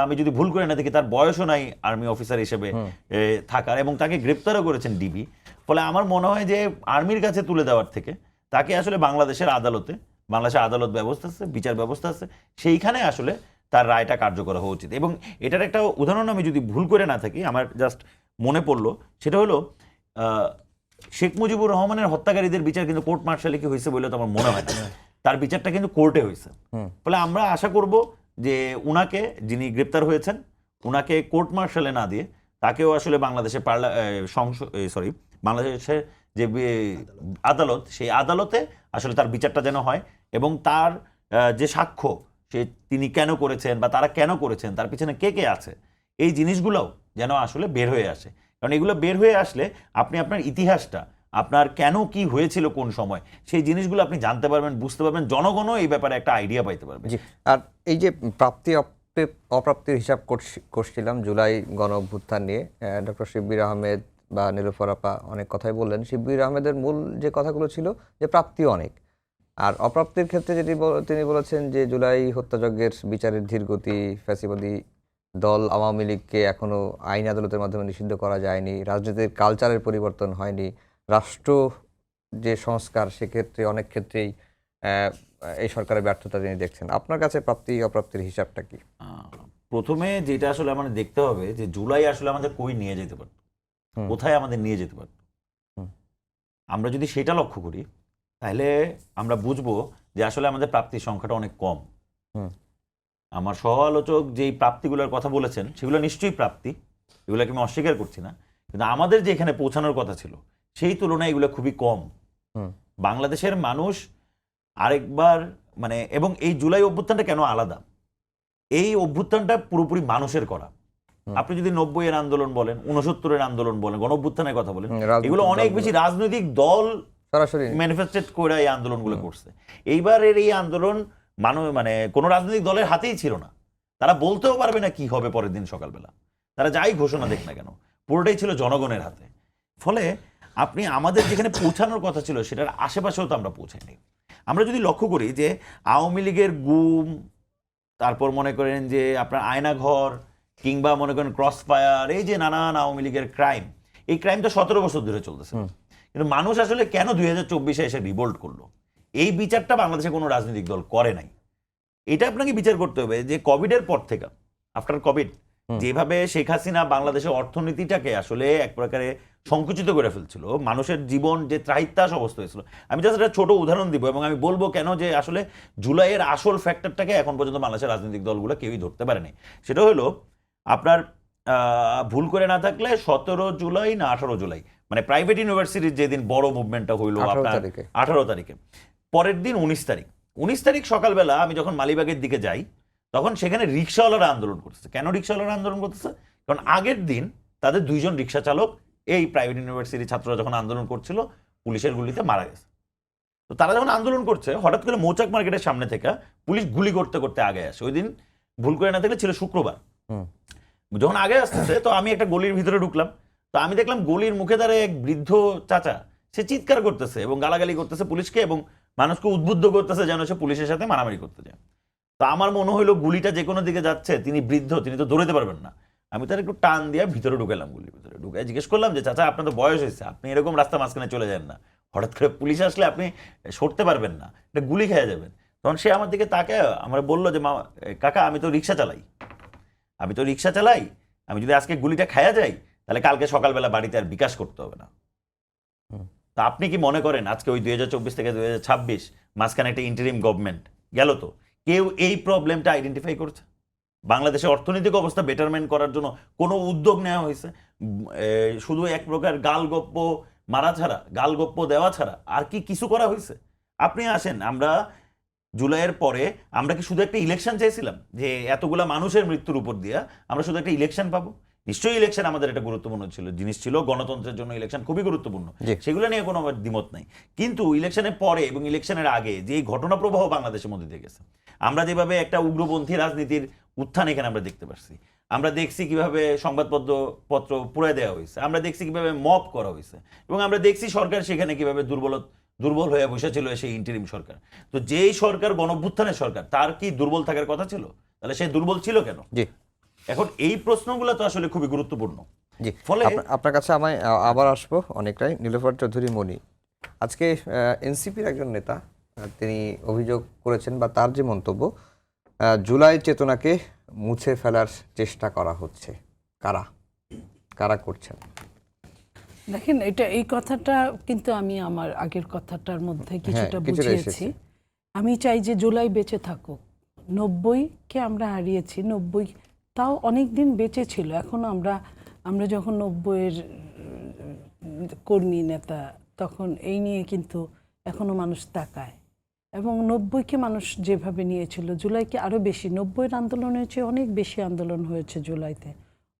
আমি যদি ভুল করে না দেখি তার বয়সও নাই আর্মি অফিসার হিসেবে থাকার, এবং তাকে গ্রেপ্তারও করেছেন ডিবি। ফলে আমার মনে হয় যে আর্মির কাছে তুলে দেওয়ার থেকে তাকে আসলে বাংলাদেশের আদালতে, বাংলাদেশের আদালত ব্যবস্থা আছে, বিচার ব্যবস্থা আছে, সেইখানে আসলে তার রায়টা কার্যকর হওয়া উচিত। এবং এটার একটা উদাহরণ আমি যদি ভুল করে না থাকি, আমার জাস্ট মনে পড়লো, সেটা হলো শেখ মুজিবুর রহমানের হত্যাকারীদের বিচার কিন্তু কোর্ট মার্শালে কি হয়েছে বলে তো আমার মনে হয় না, তার বিচারটা কিন্তু কোর্টে হয়েছে। ফলে আমরা আশা করব যে উনাকে, যিনি গ্রেপ্তার হয়েছেন, উনাকে কোর্ট মার্শালে না দিয়ে তাকেও আসলে বাংলাদেশের বাংলাদেশের যে আদালত, সেই আদালতে আসলে তার বিচারটা যেন হয়, এবং তার যে সাক্ষ্য সে তিনি কেন করেছেন বা তারা কেন করেছেন, তার পিছনে কে কে আছে, এই জিনিসগুলোও যেন আসলে বের হয়ে আসে। কারণ এগুলো বের হয়ে আসলে আপনি আপনার ইতিহাসটা, আপনার কেন কি হয়েছিল কোন সময়, সেই জিনিসগুলো আপনি জানতে পারবেন, বুঝতে পারবেন, জনগণও এই ব্যাপারে একটা আইডিয়া পাইতে পারবে। আর এই যে প্রাপ্তি অপ্রাপ্তির হিসাব করছিলাম জুলাই গণ অভ্যুত্থান নিয়ে, ডক্টর শিব্বির আহমেদ বা নীলুফার আপা অনেক কথাই বললেন। শিব্বির আহমেদের মূল যে কথাগুলো ছিল যে প্রাপ্তিও অনেক, আর অপ্রাপ্তির ক্ষেত্রে যেটি তিনি বলেছেন যে জুলাই হত্যাযজ্ঞের বিচারের ধীরগতি, ফ্যাসিবাদী দল আওয়ামী লীগকে এখনো আইন আদালতের মাধ্যমে নিষিদ্ধ করা যায়নি, রাজনীতির কালচারের পরিবর্তন হয়নি, রাষ্ট্র যে সংস্কার সেক্ষেত্রে অনেক ক্ষেত্রেই এই সরকারের ব্যর্থতা তিনি দেখছেন। আপনার কাছে প্রাপ্তি অপ্রাপ্তির হিসাবটা কি? প্রথমে যেটা আসলে আমাদের দেখতে হবে যে জুলাই আসলে আমাদের কই নিয়ে যেতে পারত, কোথায় আমাদের নিয়ে যেতে পারত। আমরা যদি সেটা লক্ষ্য করি তাহলে আমরা বুঝবো যে আসলে আমাদের প্রাপ্তির সংখ্যাটা অনেক কম। আমার সহ আলোচক যেই প্রাপ্তিগুলোর কথা বলেছেন সেগুলো নিশ্চয়ই প্রাপ্তি, এগুলোকে আমি অস্বীকার করছি না, কিন্তু আমাদের যে এখানে পৌঁছানোর কথা ছিল সেই তুলনায় এগুলো খুবই কম। বাংলাদেশের মানুষ আরেকবার মানে, এবং এই জুলাই অভ্যুত্থানটা কেন আলাদা, এই অভ্যুত্থানটা পুরোপুরি মানুষের করা। আপনি যদি 90-এর আন্দোলন বলেন, 69-এর আন্দোলন বলেন, গণ অভ্যুত্থানের কথা বলেন, এগুলো অনেক বেশি রাজনৈতিক দল সরাসরি ম্যানিফেস্টেড করে এই আন্দোলনগুলো করছে। এইবারের এই আন্দোলন মানে কোনো রাজনৈতিক দলের হাতেই ছিল না, তারা বলতেও পারবে না কি হবে পরের দিন সকালবেলা, তারা যাই ঘোষণা দেখ না কেন, পুরোটাই ছিল জনগণের হাতে। ফলে আপনি আমাদের যেখানে পৌঁছানোর কথা ছিল সেটার আশেপাশেও তো আমরা পৌঁছাইনি। আমরা যদি লক্ষ্য করি যে আওয়ামী লীগের গুম, তারপর মনে করেন যে আপনার আয়নাঘর, কিংবা মনে করেন ক্রস ফায়ার, এই যে নানান আওয়ামী লীগের ক্রাইম, এই ক্রাইম তো 17 বছর ধরে চলতেছে। কিন্তু মানুষ আসলে কেন 2024-এ এসে রিভোল্ট করলো, এই বিচারটা বাংলাদেশে কোনো রাজনৈতিক দল করে নাই। এটা আপনাকে বিচার করতে হবে যে কোভিডের পর থেকে, আফটার কোভিড, যেভাবে শেখ হাসিনা বাংলাদেশের অর্থনীতিটাকে আসলে এক প্রকারে সংকুচিত করে ফেলছিল, মানুষের জীবন যে ত্রাহিত্যাস অবস্থা হয়েছিল। আমি জাস্ট একটা ছোট উদাহরণ দিব এবং আমি বলবো কেন যে আসলে জুলাইয়ের আসল ফ্যাক্টরটাকে এখন পর্যন্ত বাংলাদেশের রাজনৈতিক দলগুলো কেউই ধরতে পারেনি। সেটা হলো আপনার ভুল করে না থাকলে 17 জুলাই না 18 জুলাই, মানে প্রাইভেট ইউনিভার্সিটির যেদিন বড় মুভমেন্টটা হইলো আপনার 18 তারিখে, পরের দিন 19 তারিখ সকালবেলা আমি যখন মালিবাগের দিকে যাই তখন সেখানে রিক্সাওয়ালারা আন্দোলন করতেছে। কেন রিক্সাওয়ালারা আন্দোলন করতেছে? কারণ আগের দিন তাদের 2 জন রিক্সা চালক এই প্রাইভেট ইউনিভার্সিটি ছাত্ররা যখন আন্দোলন করছিল পুলিশের গুলিতে মারা গেছে। তো তারা যখন আন্দোলন করছে হঠাৎ করে মৌচাক মার্কেটের সামনে থেকে পুলিশ গুলি করতে করতে আগে আসে। ওই দিন ভুল করে না থাকলে ছিল শুক্রবার। যখন আগে আসতেছে তো আমি একটা গলির ভিতরে ঢুকলাম, তো আমি দেখলাম গলির মুখে দাঁড়িয়ে এক বৃদ্ধ চাচা সে চিৎকার করতেছে এবং গালাগালি করতেছে পুলিশকে এবং মানুষকে উদ্বুদ্ধ করতেছে যেন সে পুলিশের সাথে মারামারি করতে যায়। তো আমার মনে হইলো গুলিটা যে কোনো দিকে যাচ্ছে, তিনি বৃদ্ধ, তিনি তো দৌড়াতে পারবেন না। আমি তার একটু টান দিয়ে ভিতরে ঢুকেলাম, গুলির ভিতরে ঢুকে জিজ্ঞেস করলাম যে চাচা আপনার তো বয়স হয়েছে, আপনি এরকম রাস্তা মাঝখানে চলে যান না, হঠাৎ করে পুলিশ আসলে আপনি সরতে পারবেন না, এটা গুলি খেয়ে যাবেন। তখন সে আমার দিকে তাকে আমার বললো যে কাকা আমি তো রিক্সা চালাই, আমি যদি আজকে গুলিটা খায়া যাই তাহলে কালকে সকালবেলা বাড়িতে আর বিকাশ করতে হবে না। তা আপনি কি মনে করেন আজকে ওই 2024 থেকে 2026 মাঝখানে একটা ইন্টারিম গভর্নমেন্ট গেল, তো কেউ এই প্রবলেমটা আইডেন্টিফাই করছে? বাংলাদেশের অর্থনৈতিক অবস্থা বেটারমেন্ট করার জন্য কোনো উদ্যোগ নেওয়া হয়েছে? শুধু এক প্রকার গালগপ্প মারা ছাড়া, গালগপ্প দেওয়া ছাড়া আর কি কিছু করা হয়েছে? আপনি আসেন, আমরা জুলাইয়ের পরে আমরা কি শুধু একটা ইলেকশন চাইছিলাম যে এতগুলা মানুষের মৃত্যুর উপর দিয়ে আমরা শুধু একটা ইলেকশন পাবো? নিশ্চয়ই ইলেকশন আমাদের একটা গুরুত্বপূর্ণ জিনিস ছিল, গণতন্ত্রের জন্য ইলেকশন খুবই গুরুত্বপূর্ণ, সেগুলো নিয়ে কোনো আমার দ্বিমত নাই। কিন্তু ইলেকশনের পরে এবং ইলেকশনের আগে যে ঘটনা প্রবাহ বাংলাদেশের মধ্যে দিয়ে গেছে, আমরা যেভাবে একটা উগ্রপন্থী রাজনীতির উত্থান এখানে আমরা দেখতে পাচ্ছি, আমরা দেখছি কিভাবে সংবাদপত্র পুড়ায় দেওয়া হয়েছে, আমরা দেখছি কিভাবে মব করা হয়েছে, এবং আমরা দেখছি সরকার সেখানে কিভাবে দুর্বল হয়ে বসেছিল সেই ইন্টারিম সরকার। তো যেই সরকার গণঅভ্যুত্থানের সরকার, তার কি দুর্বল থাকার কথা ছিল? তাহলে সে দুর্বল ছিল কেন? এখন এই প্রশ্নগুলো তো আসলে খুবই গুরুত্বপূর্ণ। ফলে আপনার কাছে আমি আবার আসবো অনেকটাই। নীলোফার চৌধুরী মনি, আজকে এনসিপির একজন নেতা তিনি অভিযোগ করেছেন বা তার যে মন্তব্য, জুলাই চেতনাকে মুছে ফেলার চেষ্টা করা হচ্ছে, কারা করছেন? দেখেন, এই কথাটা কিন্তু আমি আমার আগের কথাটার মধ্যে কিছুটা বুঝিয়েছি। আমি চাই যে জুলাই বেঁচে থাকুক। 90-কে আমরা হারিয়েছি, 90 তাও অনেক দিন বেঁচে ছিল। এখনো আমরা যখন 90-এর কর্মী নেতা, তখন এই নিয়ে কিন্তু এখনো মানুষ তাকায়। এবং 90-কে মানুষ যেভাবে নিয়েছিল, জুলাইকে আরও বেশি, 90-এর আন্দোলনের চেয়ে অনেক বেশি আন্দোলন হয়েছে জুলাইতে,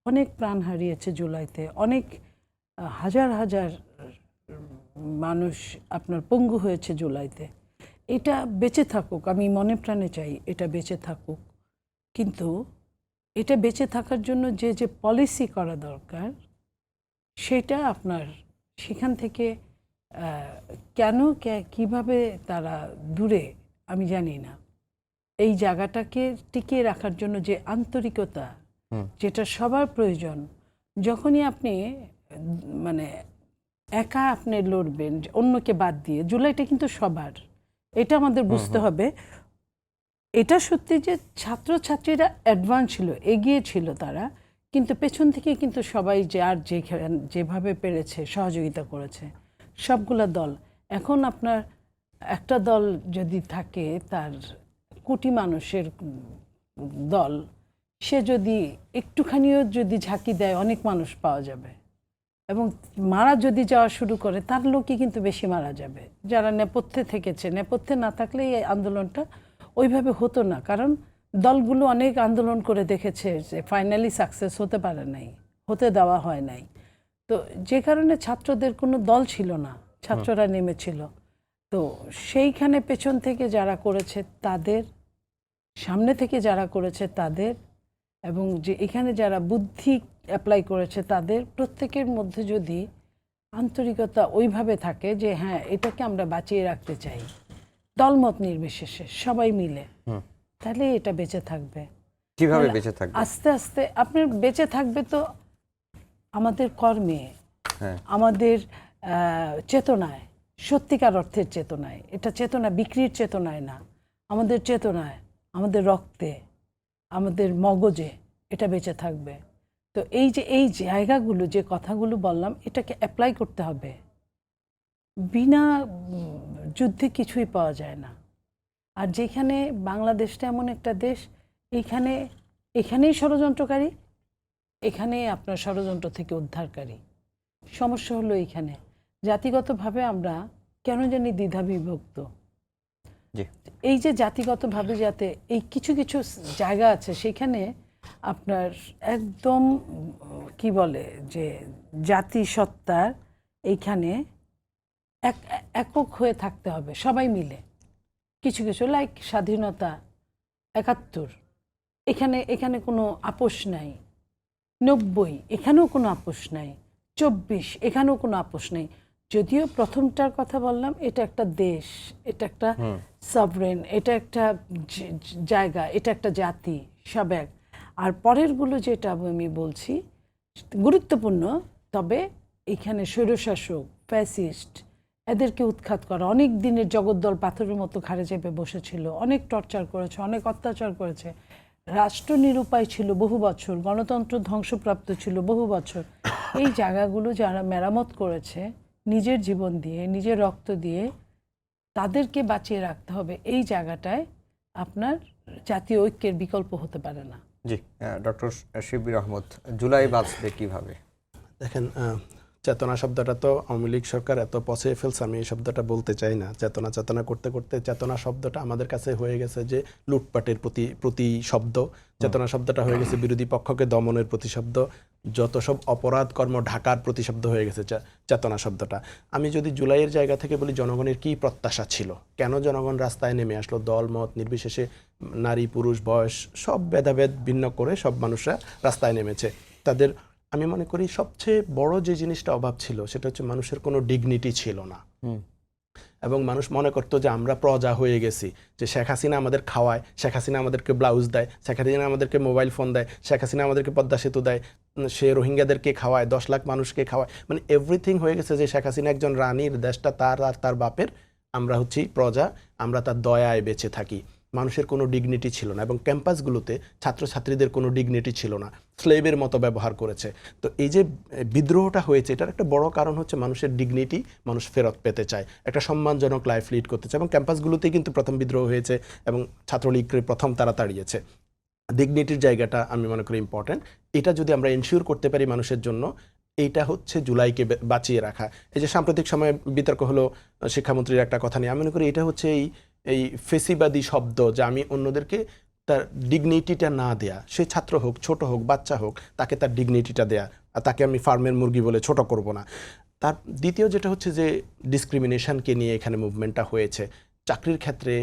অনেক প্রাণ হারিয়েছে জুলাইতে, অনেক হাজার হাজার মানুষ আপনার পঙ্গু হয়েছে জুলাইতে। এটা বেঁচে থাকুক, আমি মনে প্রাণে চাই এটা বেঁচে থাকুক। কিন্তু এটা বেঁচে থাকার জন্য যে পলিসি করা দরকার, সেটা আপনার সেখান থেকে কেন কিভাবে তারা দূরে আমি জানি না। এই জায়গাটাকে টিকিয়ে রাখার জন্য যে আন্তরিকতা, যেটা সবার প্রয়োজন, যখনই আপনি মানে একা আপনি লড়বেন অন্যকে বাদ দিয়ে, জুলাইটা কিন্তু সবার, এটা আমাদের বুঝতে হবে। এটা সত্যি যে ছাত্রছাত্রীরা অ্যাডভান্স ছিল, এগিয়ে ছিল তারা, কিন্তু পেছন থেকে কিন্তু সবাই যেভাবে পেরেছে সহযোগিতা করেছে সবগুলা দল। এখন আপনার একটা দল যদি থাকে, তার কোটি মানুষের দল, সে যদি একটুখানিও যদি ঝাঁকি দেয় অনেক মানুষ পাওয়া যাবে, এবং মারা যদি যাওয়া শুরু করে তার লোকই কিন্তু বেশি মারা যাবে, যারা নেপথ্যে থেকেছে। নেপথ্যে না থাকলে এই আন্দোলনটা ওইভাবে হতো না, কারণ দলগুলো অনেক আন্দোলন করে দেখেছে যে ফাইনালি সাকসেস হতে পারে নাই, হতে দেওয়া হয় নাই। তো যে কারণে ছাত্রদের কোনো দল ছিল না, ছাত্ররা নেমেছিল। তো সেইখানে পেছন থেকে যারা করেছে তাদের, সামনে থেকে যারা করেছে তাদের, এবং যে এখানে যারা বুদ্ধি অ্যাপ্লাই করেছে তাদের, প্রত্যেকের মধ্যে যদি আন্তরিকতা ওইভাবে থাকে যে হ্যাঁ এটাকে আমরা বাঁচিয়ে রাখতে চাই, দলমত নির্বিশেষে সবাই মিলে, তাহলে এটা বেঁচে থাকবে। কিভাবে বেঁচে থাকবে? আস্তে আস্তে আপনার বেঁচে থাকবে তো আমাদের কর্মে, আমাদের চেতনায়, সত্যিকার অর্থের চেতনায়। এটা চেতনা বিক্রির চেতনায় না, আমাদের চেতনায়, আমাদের রক্তে, আমাদের মগজে এটা বেঁচে থাকবে। তো এই জায়গাগুলো, যে কথাগুলো বললাম, এটাকে অ্যাপ্লাই করতে হবে। বিনা যুদ্ধে কিছুই পাওয়া যায় না। আর যেখানে বাংলাদেশটা এমন একটা দেশ, এখানেই ষড়যন্ত্রকারী, এখানেই আপনার ষড়যন্ত্র থেকে উদ্ধারকারী। সমস্যা হলো এইখানে জাতিগতভাবে আমরা কেন জানি দ্বিধা বিভক্ত। এই যে জাতিগতভাবে, যাতে এই কিছু কিছু জায়গা আছে সেখানে আপনার একদম কি বলে যে জাতিসত্তার এইখানে একক হয়ে থাকতে হবে সবাই মিলে। কিছু কিছু লাইক স্বাধীনতা ৭১, এখানে কোনো আপোষ নাই। ৯০ এখানেও কোনো আপোষ নাই। ২৪ এখানেও কোনো আপোষ নাই। যদিও প্রথমটার কথা বললাম, এটা একটা দেশ, এটা একটা সভরেন, এটা একটা জায়গা, এটা একটা জাতি, সব এক। আর পরেরগুলো যেটা আমি বলছি গুরুত্বপূর্ণ, তবে এখানে স্বৈরশাসক, ফ্যাসিস্ট এদেরকে উৎখাত করা। অনেক দিনের জগদ্দল পাথরের মতো ঘাড়ে চেপে বসেছিল, অনেক টর্চার করেছে, অনেক অত্যাচার করেছে, রাষ্ট্র নিরুপায় ছিল বহু বছর, গণতন্ত্র ধ্বংসপ্রাপ্ত ছিল বহু বছর। এই জায়গাগুলো যারা মেরামত করেছে নিজের জীবন দিয়ে, নিজের রক্ত দিয়ে, তাদেরকে বাঁচিয়ে রাখতে হবে। এই জায়গাটায় আপনার জাতীয় ঐক্যের বিকল্প হতে পারে না। জি, ডক্টর শিবির আহমদ, জুলাই বাঁচবে কিভাবে? দেখেন, চেতনা শব্দটা তো আওয়ামী লীগ সরকার এত পচিয়ে ফেলছে, আমি এই শব্দটা বলতে চাই না। চেতনা করতে করতে চেতনা শব্দটা আমাদের কাছে হয়ে গেছে যে লুটপাটের প্রতিশব্দ। চেতনা শব্দটা হয়ে গেছে বিরোধী পক্ষকে দমনের প্রতিশব্দ। যত সব অপরাধ কর্ম ঢাকার প্রতিশব্দ হয়ে গেছে চেতনা শব্দটা। আমি যদি জুলাইয়ের জায়গা থেকে বলি, জনগণের কি প্রত্যাশা ছিল, কেন জনগণ রাস্তায় নেমে আসলো, দল মত নির্বিশেষে, নারী পুরুষ বয়স সব ভেদাভেদ ভিন্ন করে সব মানুষরা রাস্তায় নেমেছে। তাদের, আমি মনে করি সবচেয়ে বড় যে জিনিসটা অভাব ছিল সেটা হচ্ছে মানুষের কোনো ডিগনিটি ছিল না। এবং মানুষ মনে করতো যে আমরা প্রজা হয়ে গেছি, যে শেখ হাসিনা আমাদের খাওয়ায়, শেখ হাসিনা আমাদেরকে ব্লাউজ দেয়, শেখ হাসিনা আমাদেরকে মোবাইল ফোন দেয়, শেখ হাসিনা আমাদেরকে পদ্মা সেতু দেয়, সে রোহিঙ্গাদেরকে খাওয়ায়, 10 লাখ মানুষকে খাওয়ায়। মানে এভরিথিং হয়ে গেছে যে শেখ হাসিনা একজন রানীর, দেশটা তার আর তার বাপের, আমরা হচ্ছি প্রজা, আমরা তার দয়ায় বেঁচে থাকি। মানুষের কোনো ডিগনিটি ছিল না, এবং ক্যাম্পাসগুলোতে ছাত্রছাত্রীদের কোনো ডিগনিটি ছিল না, স্লেভের মতো ব্যবহার করেছে। তো এই যে বিদ্রোহটা হয়েছে, এটার একটা বড় কারণ হচ্ছে মানুষের ডিগনিটি মানুষ ফেরত পেতে চায়, একটা সম্মানজনক লাইফ লিড করতে চায়। এবং ক্যাম্পাসগুলোতেই কিন্তু প্রথম বিদ্রোহ হয়েছে এবং ছাত্রলীগকে প্রথম তারা তাড়িয়েছে। ডিগনিটির জায়গাটা আমি মনে করি ইম্পর্ট্যান্ট। এটা যদি আমরা এনশিওর করতে পারি মানুষের জন্য, এইটা হচ্ছে জুলাইকে বাঁচিয়ে রাখা। এই যে সাম্প্রতিক সময়ে বিতর্ক হলো শিক্ষামন্ত্রীর একটা কথা নিয়ে, আমি মনে করি এটা হচ্ছে এই ফেসিবাদী শব্দ, যে আমি অন্যদেরকে তার ডিগনিটিটা না দেয়া, সে ছাত্র হোক, ছোট হোক, বাচ্চা হোক, তাকে তার ডিগনিটিটা দেয়া, আর তাকে আমি ফার্মের মুরগি বলে ছোট করব না। তার দ্বিতীয় যেটা হচ্ছে যে ডিসক্রিমিনেশনকে নিয়ে এখানে মুভমেন্টটা হয়েছে। চাকরির ক্ষেত্রে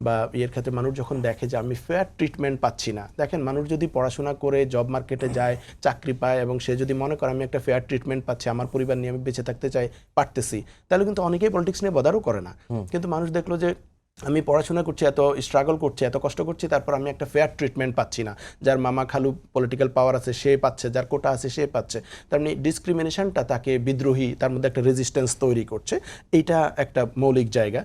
বা ইয়ের ক্ষেত্রে মানুষ যখন দেখে যে আমি ফেয়ার ট্রিটমেন্ট পাচ্ছি না, দেখেন মানুষ যদি পড়াশোনা করে জব মার্কেটে যায়, চাকরি পায়, এবং সে যদি মনে করে আমি একটা ফেয়ার ট্রিটমেন্ট পাচ্ছি, আমার পরিবার নিয়ে আমি বেঁচে থাকতে চাই, পারতেছি, তাহলে কিন্তু অনেকেই পলিটিক্স নিয়ে বদারও করে না। কিন্তু মানুষ দেখলো যে আমি পড়াশোনা করছি, এত স্ট্রাগল করছি, এত কষ্ট করছি, তারপর আমি একটা ফেয়ার ট্রিটমেন্ট পাচ্ছি না। যার মামা খালু পলিটিক্যাল পাওয়ার আছে সে পাচ্ছে, যার কোটা আছে সে পাচ্ছে। তার মানে ডিসক্রিমিনেশনটা তাকে বিদ্রোহী, তার মধ্যে একটা রেজিস্ট্যান্স তৈরি করছে। এইটা একটা মৌলিক জায়গা।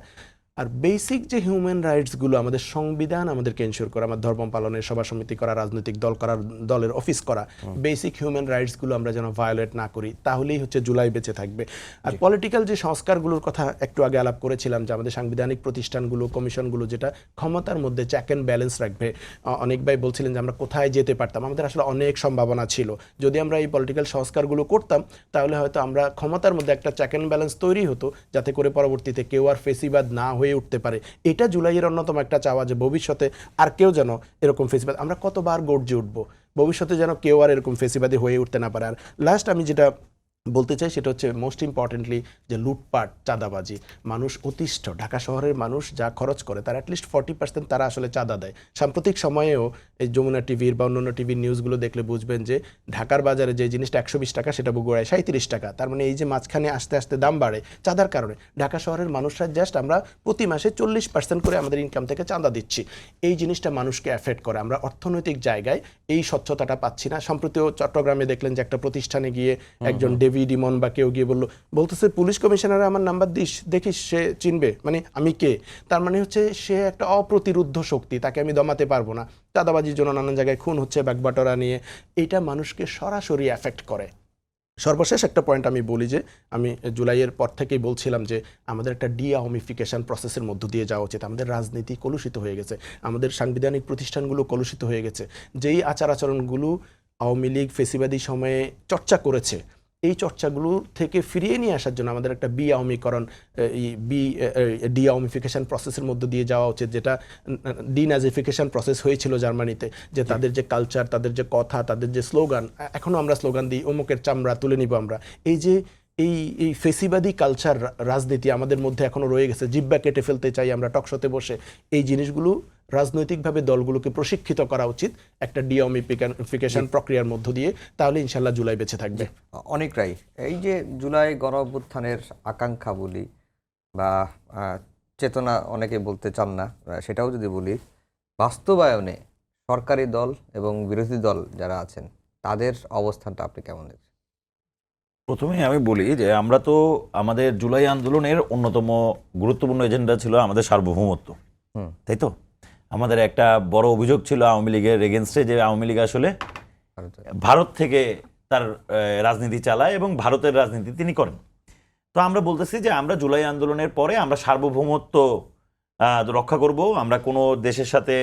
আর বেসিক যে হিউম্যান রাইটসগুলো আমাদের সংবিধান আমাদেরকে এনশিওর করা, আমার ধর্ম পালনের, সভা সমিতি করা, রাজনৈতিক দল করার, দলের অফিস করা, বেসিক হিউম্যান রাইটসগুলো আমরা যেন ভায়োলেট না করি, তাহলেই হচ্ছে জুলাই বেঁচে থাকবে। আর পলিটিক্যাল যে সংস্কারগুলোর কথা একটু আগে আলাপ করেছিলাম, যে আমাদের সাংবিধানিক প্রতিষ্ঠানগুলো, কমিশনগুলো যেটা ক্ষমতার মধ্যে চেক অ্যান্ড ব্যালেন্স রাখবে। অনেক ভাই বলছিলেন যে আমরা কোথায় যেতে পারতাম, আমাদের আসলে অনেক সম্ভাবনা ছিল। যদি আমরা এই পলিটিক্যাল সংস্কারগুলো করতাম, তাহলে হয়তো আমরা ক্ষমতার মধ্যে একটা চেক অ্যান্ড ব্যালেন্স তৈরি হতো, যাতে করে পরবর্তীতে কেউ আর ফেসিবাদ না হয়ে উঠতে পারে। এটা জুলাইয়ের অন্যতম একটা চাওয়া, যে ভবিষ্যতে আর কেউ যেন এরকম ফেসিবাদ, আমরা কতবার গর্জে উঠবো, ভবিষ্যতে যেন কেউ আর এরকম ফেসিবাদী হয়ে উঠতে না পারে। আর লাস্ট আমি যেটা বলতে চাই সেটা হচ্ছে মোস্ট ইম্পর্টেন্টলি যে লুটপাট, চাঁদাবাজি, মানুষ অতিষ্ঠ। ঢাকা শহরের মানুষ যা খরচ করে তার অ্যাটলিস্ট 40% তারা আসলে চাঁদা দেয়। সাম্প্রতিক সময়েও এই যমুনা টিভির বা অন্যান্য টিভির নিউজগুলো দেখলে বুঝবেন যে ঢাকার বাজারে যে জিনিসটা 120 টাকা সেটা বগুড়ায় 37 টাকা। তার মানে এই যে মাঝখানে আস্তে আস্তে দাম বাড়ে চাঁদার কারণে, ঢাকা শহরের মানুষরা জাস্ট আমরা প্রতি মাসে 40% করে আমাদের ইনকাম থেকে চাঁদা দিচ্ছি। এই জিনিসটা মানুষকে অ্যাফেক্ট করে, আমরা অর্থনৈতিক জায়গায় এই স্বচ্ছতাটা পাচ্ছি না। সম্প্রতিও চট্টগ্রামে দেখলেন যে একটা প্রতিষ্ঠানে গিয়ে একজন ডিমন বা কেউ গিয়ে বলতেছে পুলিশ কমিশনার আমার নাম্বার দিস, দেখিস সে চিনবে, মানে আমি কে। তার মানে হচ্ছে সে একটা অপ্রতিরোধ্য শক্তি, তাকে আমি দমাতে পারবো না। চাঁদাবাজির জন্য নানান জায়গায় খুন হচ্ছে, ব্যাকবাটরা নিয়ে, এটা মানুষকে সরাসরি এফেক্ট করে। সর্বশেষ একটা পয়েন্ট আমি বলি, যে আমি জুলাইয়ের পর থেকেই বলছিলাম যে আমাদের একটা ডিআওয়ামিফিকেশন প্রসেসের মধ্য দিয়ে যাওয়া উচিত। আমাদের রাজনীতি কলুষিত হয়ে গেছে, আমাদের সাংবিধানিক প্রতিষ্ঠানগুলো কলুষিত হয়ে গেছে। যেই আচার আচরণগুলো আওয়ামী লীগ ফেসিবাদী সময়ে চর্চা করেছে, এই চর্চাগুলো থেকে ফিরিয়ে নিয়ে আসার জন্য আমাদের একটা বি আওয়ামীকরণ, ডি আওয়ামিফিকেশন প্রসেসের মধ্য দিয়ে যাওয়া উচিত, যেটা ডিনাজিফিকেশন প্রসেস হয়েছিল জার্মানিতে, যে তাদের যে কালচার, তাদের যে কথা, তাদের যে স্লোগান, এখনো আমরা স্লোগান দিই অমুকের চামড়া তুলে নিব আমরা, এই যে এই ফেসিবাদী কালচার রাজনীতি আমাদের মধ্যে এখনো রয়ে গেছে, জিব্বা কেটে ফেলতে চাই আমরা টকশোতে বসে, এই জিনিসগুলো রাজনৈতিকভাবে দলগুলোকে প্রশিক্ষিত করা উচিত একটা ডিঅমিফিকেশন প্রক্রিয়ার মধ্য দিয়ে, তাহলে ইনশাল্লাহ জুলাই বেঁচে থাকবে। অনেকটাই এই যে জুলাই গণ অভ্যুত্থানের আকাঙ্ক্ষা বলি বা চেতনা অনেকে বলতে চান না, সেটাও যদি বলি, বাস্তবায়নে সরকারি দল এবং বিরোধী দল যারা আছেন তাদের অবস্থানটা আপনি কেমন দেখছেন? প্রথমে আমি বলি যে আমরা তো আমাদের জুলাই আন্দোলনের অন্যতম গুরুত্বপূর্ণ এজেন্ডা ছিল আমাদের সার্বভৌমত্ব, তাই তো? আমাদের একটা বড় অভিযোগ ছিল আওয়ামী লীগের এগেনস্টে, যে আওয়ামী লীগ আসলে ভারত থেকে তার রাজনীতি চালায় এবং ভারতের রাজনীতি তিনি করেন। তো আমরা বলতেছি যে আমরা জুলাই আন্দোলনের পরে আমরা সার্বভৌমত্ব রক্ষা করব, আমরা কোনো দেশের সাথে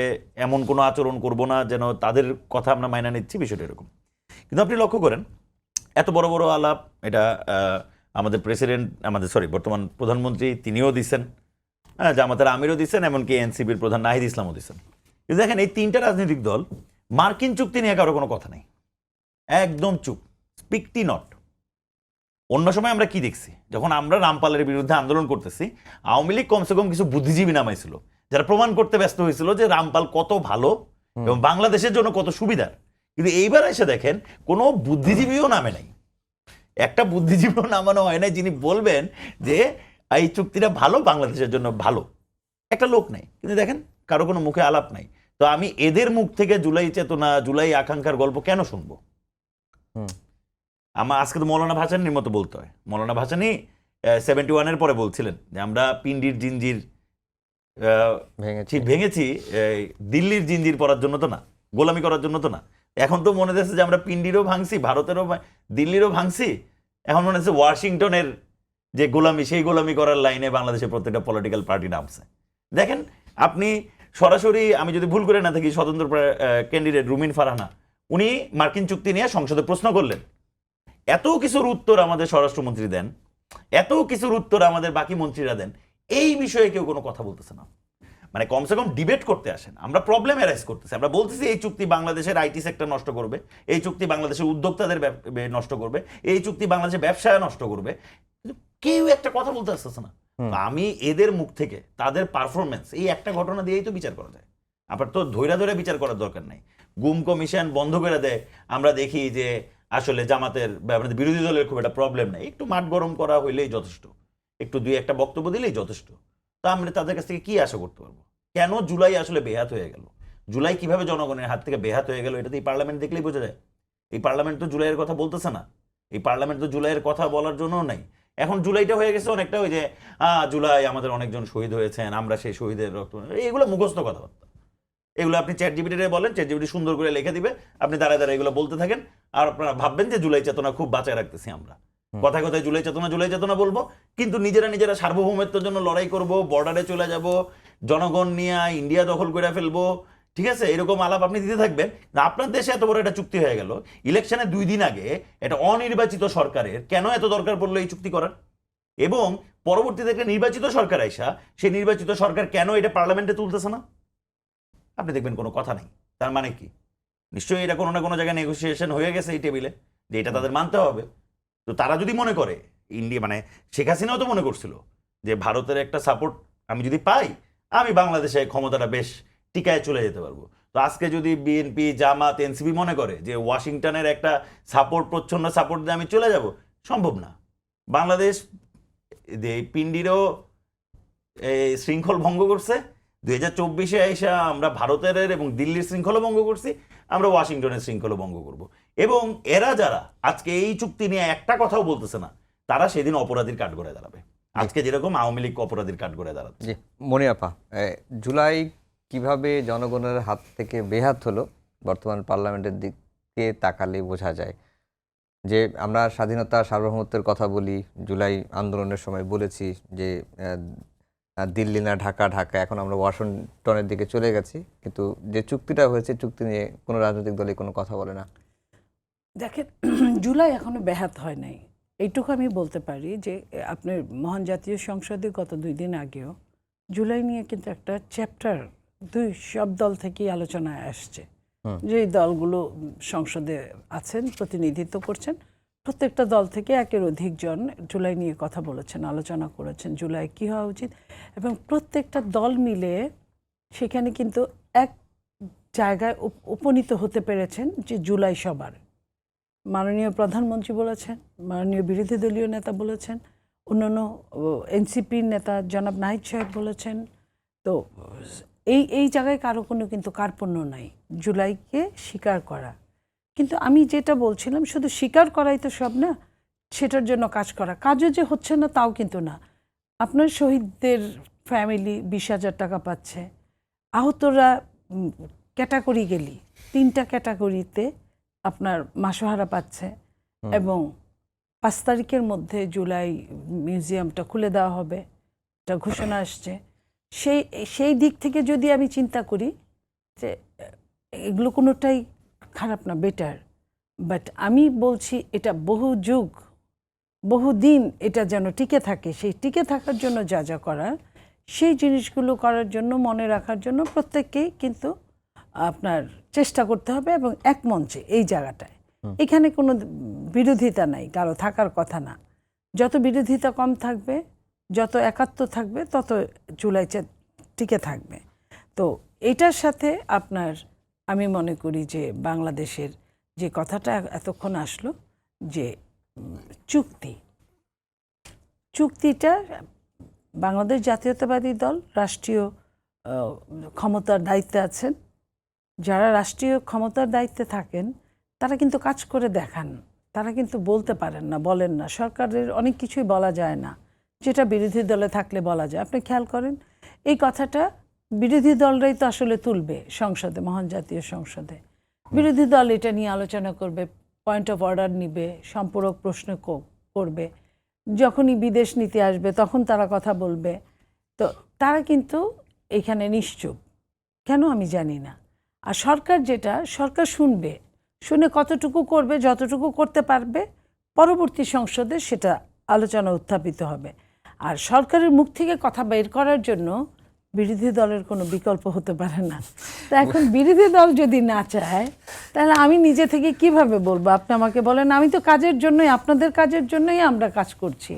এমন কোনো আচরণ করব না যেন তাদের কথা আমরা মাইনা নিচ্ছি, বিষয়টা এরকম। কিন্তু আপনি লক্ষ্য করেন এত বড় বড় আলাপ এটা আমাদের বর্তমান প্রধানমন্ত্রী তিনিও দিচ্ছেন, জামাতের আমিরও দিচ্ছেন, এমনকি এনসিপির প্রধান নাহিদ ইসলামও দিচ্ছেন। কিন্তু দেখেন এই তিনটা রাজনৈতিক দল মার্কিন চুক্তি নিয়ে কারো কোনো কথা নেই, একদম চুপ, স্পিকটি নট। অন্য সময় আমরা কি দেখছি, যখন আমরা রামপালের বিরুদ্ধে আন্দোলন করতেছি, আওয়ামী লীগ কমসে কম কিছু বুদ্ধিজীবী নামাইছিল যারা প্রমাণ করতে ব্যস্ত হয়েছিল যে রামপাল কত ভালো এবং বাংলাদেশের জন্য কত সুবিধার। কিন্তু এইবার এসে দেখেন কোনো বুদ্ধিজীবীও নামে নাই, একটা বুদ্ধিজীবীও নামানো হয় নাই যিনি বলবেন যে এই চুক্তিটা ভালো, বাংলাদেশের জন্য ভালো, একটা লোক নেই। কিন্তু দেখেন কারো কোনো মুখে আলাপ নাই। তো আমি এদের মুখ থেকে জুলাই চেতনা, জুলাই আকাঙ্ক্ষার গল্প কেন শুনবো? আমার আজকে তো মৌলানা ভাসানীর মতো বলতে হয়। মৌলানা ভাসানী 71-এর পরে বলছিলেন যে আমরা পিন্ডির জিঞ্জির ভেঙেছি, দিল্লির জিঞ্জির পরার জন্য তো না, গোলামি করার জন্য তো না। এখন তো মনে হচ্ছে যে আমরা পিন্ডিরও ভাঙছি, ভারতেরও, দিল্লিরও ভাঙছি, এখন মনে হচ্ছে ওয়াশিংটনের যে গোলামি, সেই গোলামি করার লাইনে বাংলাদেশের প্রত্যেকটা পলিটিক্যাল পার্টি নামছে। দেখেন আপনি সরাসরি, আমি যদি ভুল করে না থাকি, স্বতন্ত্র ক্যান্ডিডেট রুমিন ফারহানা উনি মার্কিন চুক্তি নিয়ে সংসদে প্রশ্ন করলেন, এত কিছুর উত্তর আমাদের স্বরাষ্ট্রমন্ত্রী দেন, এত কিছুর উত্তর আমাদের বাকি মন্ত্রীরা দেন, এই বিষয়ে কেউ কোনো কথা বলতেছে না। মানে কমসে কম ডিবেট করতে আসেন। আমরা প্রবলেম এরাইজ করতেছি, আমরা বলতেছি এই চুক্তি বাংলাদেশের আইটি সেক্টর নষ্ট করবে, এই চুক্তি বাংলাদেশের উদ্যোক্তাদের নষ্ট করবে, এই চুক্তি বাংলাদেশের ব্যবসায় নষ্ট করবে, কিন্তু কেউ একটা কথা বলতে আসতেছে না। আমি এদের মুখ থেকে তাদের পারফরমেন্স, এই একটা ঘটনা দিয়েই তো বিচার করা যায়। আপনার তো ধৈর্য বিচার করার দরকার নাই। গুম কমিশন বন্ধ করে দেয়, আমরা দেখি যে আসলে জামাতের বিরোধী দলের খুব একটা প্রবলেম নেই, একটু মাঠ গরম করা হইলেই যথেষ্ট, একটু দুই একটা বক্তব্য দিলেই যথেষ্ট। তা আমরা তাদের কাছ থেকে কি আশা করতে পারবো? কেন জুলাই আসলে বেহাত হয়ে গেল? জুলাই কিভাবে জনগণের হাত থেকে বেহাত হয়ে গেল, এটা তো এই পার্লামেন্ট দেখলেই বোঝা যায়। এই পার্লামেন্ট তো জুলাইয়ের কথা বলতেছে না, এই পার্লামেন্ট তো জুলাইয়ের কথা বলার জন্যও নাই। এখন জুলাইটা হয়ে গেছে অনেকটা ওই যে জুলাই আমাদের অনেকজন শহীদ হয়েছেন, আমরা সেই শহীদের রক্ত, এগুলো মুখস্থ কথাবার্তা। এগুলো আপনি চ্যাটজিপিটিতে বলেন, চ্যাটজিপিটি সুন্দর করে লিখে দিবে, আপনি দাঁড়ায় দাঁড়ায় এগুলো বলতে থাকেন, আর আপনারা ভাববেন যে জুলাই চেতনা খুব বাঁচায় রাখতেছি আমরা, কথায় কথায় জুলাই চেতনা বলবো, কিন্তু নিজেরা সার্বভৌমত্বের জন্য লড়াই করব, বর্ডারে চলে যাব, জনগণ নিয়ে ইন্ডিয়া দখল করে ফেলবো, ঠিক আছে, এরকম আলাপ আপনি দিতে থাকবেন। আপনার দেশে এত বড় একটা চুক্তি হয়ে গেল, ইলেকশনে 2 দিন আগে একটা অনির্বাচিত সরকারের কেন এত দরকার পড়লো এই চুক্তি করার? এবং পরবর্তীতে একটা নির্বাচিত সরকার আইসা সেই নির্বাচিত সরকার কেন এটা পার্লামেন্টে তুলতেছে না? আপনি দেখবেন কোনো কথা নেই। তার মানে কি? নিশ্চয়ই এটা কোনো না কোনো জায়গায় নেগোসিয়েশন হয়ে গেছে এই টেবিলে, যে এটা তাদের মানতে হবে। তো তারা যদি মনে করে, ইন্ডিয়া শেখ হাসিনাও তো মনে করছিল যে ভারতের একটা সাপোর্ট আমি যদি পাই, আমি বাংলাদেশে ক্ষমতাটা বেশ টিকায় চলে যেতে পারবো। তো আজকে যদি বিএনপি, জামাত, এনসিপি মনে করে যে ওয়াশিংটনের একটা সাপোর্ট, প্রচ্ছন্ন সাপোর্ট দিয়ে আমি চলে যাব, সম্ভব না। বাংলাদেশ পিন্ডিরও শৃঙ্খল ভঙ্গ করছে, 2024-এ এসে আমরা ভারতের এবং দিল্লির শৃঙ্খলা ভঙ্গ করছি, আমরা ওয়াশিংটনের শৃঙ্খলা ভঙ্গ করব। এবং এরা যারা আজকে এই চুক্তি নিয়ে একটা কথাও বলতেছে না, তারা সেদিন অপরাধীর কাঠগড়ায় দাঁড়াবে, আজকে যেরকম আওয়ামী লীগ অপরাধীর কাঠগড়ায় দাঁড়াচ্ছে। জি মনি আপা, জুলাই কিভাবে জনগণের হাত থেকে বেহাত হলো বর্তমান পার্লামেন্টের দিকে তাকালে বোঝা যায়। যে আমরা স্বাধীনতা সার্বভৌমত্বের কথা বলি, জুলাই আন্দোলনের সময় বলেছি যে দিল্লি না ঢাকা, এখন আমরা ওয়াশিংটনের দিকে চলে গেছি, কিন্তু যে চুক্তিটা হয়েছে চুক্তি নিয়ে কোনো রাজনৈতিক দলই কোনো কথা বলে না। দেখেন, জুলাই এখনো ব্যাহত হয় নাই। এইটুকু আমি বলতে পারি যে আপনার মহান জাতীয় সংসদে গত 2 দিন আগেও জুলাই নিয়ে কিন্তু একটা চ্যাপ্টার সব দল থেকেই আলোচনায় আসছে, যে এই দলগুলো সংসদে আছেন, প্রতিনিধিত্ব করছেন, প্রত্যেকটা দল থেকে একের অধিক জন জুলাই নিয়ে কথা বলেছেন, আলোচনা করেছেন, জুলাই কী হওয়া উচিত, এবং প্রত্যেকটা দল মিলে সেখানে কিন্তু এক জায়গায় উপনীত হতে পেরেছেন যে জুলাই সবার। মাননীয় প্রধানমন্ত্রী বলেছেন, মাননীয় বিরোধী দলীয় নেতা বলেছেন, অন্যান্য এনসিপির নেতা জনাব নাহিদ সাহেব বলেছেন। তো এই জায়গায় কারো কোনো কিন্তু কার্পণ্য নাই জুলাইকে স্বীকার করা। কিন্তু আমি যেটা বলছিলাম, শুধু স্বীকার করাই তো সব না, সেটার জন্য কাজ করা। কাজও যে হচ্ছে না তাও কিন্তু না। আপনার শহীদদের ফ্যামিলি 20,000 টাকা পাচ্ছে, আহতরা ক্যাটাগরি গেলি 3টা ক্যাটাগরিতে আপনার মাসোহারা পাচ্ছে, এবং 5 তারিখের মধ্যে জুলাই মিউজিয়ামটা খুলে দেওয়া হবে, এটা ঘোষণা আসছে। সেই দিক থেকে যদি আমি চিন্তা করি যে এগুলো কোনোটাই খারাপ না, বেটার। বাট আমি বলছি এটা বহুদিন এটা যেন টিকে থাকে, সেই টিকে থাকার জন্য যা যা করার, সেই জিনিসগুলো করার জন্য, মনে রাখার জন্য প্রত্যেককেই কিন্তু আপনার চেষ্টা করতে হবে, এবং এক মঞ্চে এই জায়গাটায় এখানে কোনো বিরোধিতা নাই, কারো থাকার কথা না। যত বিরোধিতা কম থাকবে, যত একাত্ম থাকবে, তত জুলাই টিকে থাকবে। তো এটার সাথে আপনার আমি মনে করি যে বাংলাদেশের যে কথাটা এতক্ষণ আসলো, যে চুক্তিটা বাংলাদেশ জাতীয়তাবাদী দল রাষ্ট্রীয় ক্ষমতার দায়িত্বে আছেন, যারা রাষ্ট্রীয় ক্ষমতার দায়িত্বে থাকেন তারা কিন্তু কাজ করে দেখান, তারা কিন্তু বলতে পারেন না, বলেন না। সরকারের অনেক কিছুই বলা যায় না, যেটা বিরোধী দলে থাকলে বলা যায়। আপনি খেয়াল করেন, এই কথাটা বিরোধী দলরাই তো আসলে তুলবে সংসদে, মহান জাতীয় সংসদে। বিরোধী দল এটা নিয়ে আলোচনা করবে, পয়েন্ট অফ অর্ডার নিবে, সম্পূরক প্রশ্ন করবে, যখনই বিদেশ নীতি আসবে তখন তারা কথা বলবে। তো তারা কিন্তু এখানে নিশ্চুপ, কেন আমি জানি না। আর সরকার শুনে কতটুকু করবে, যতটুকু করতে পারবে, পরবর্তী সংসদে সেটা আলোচনা উত্থাপিত হবে। আর সরকারের মুখ থেকে কথা বের করার জন্য বিরোধী দলের কোনো বিকল্প হতে পারে না। তা এখন বিরোধী দল যদি না চায়, তাহলে আমি নিজে থেকে কিভাবে বলবো? আপনি আমাকে বলেন, আমি তো কাজের জন্যই, আপনাদের কাজের জন্যই আমরা কাজ করছি।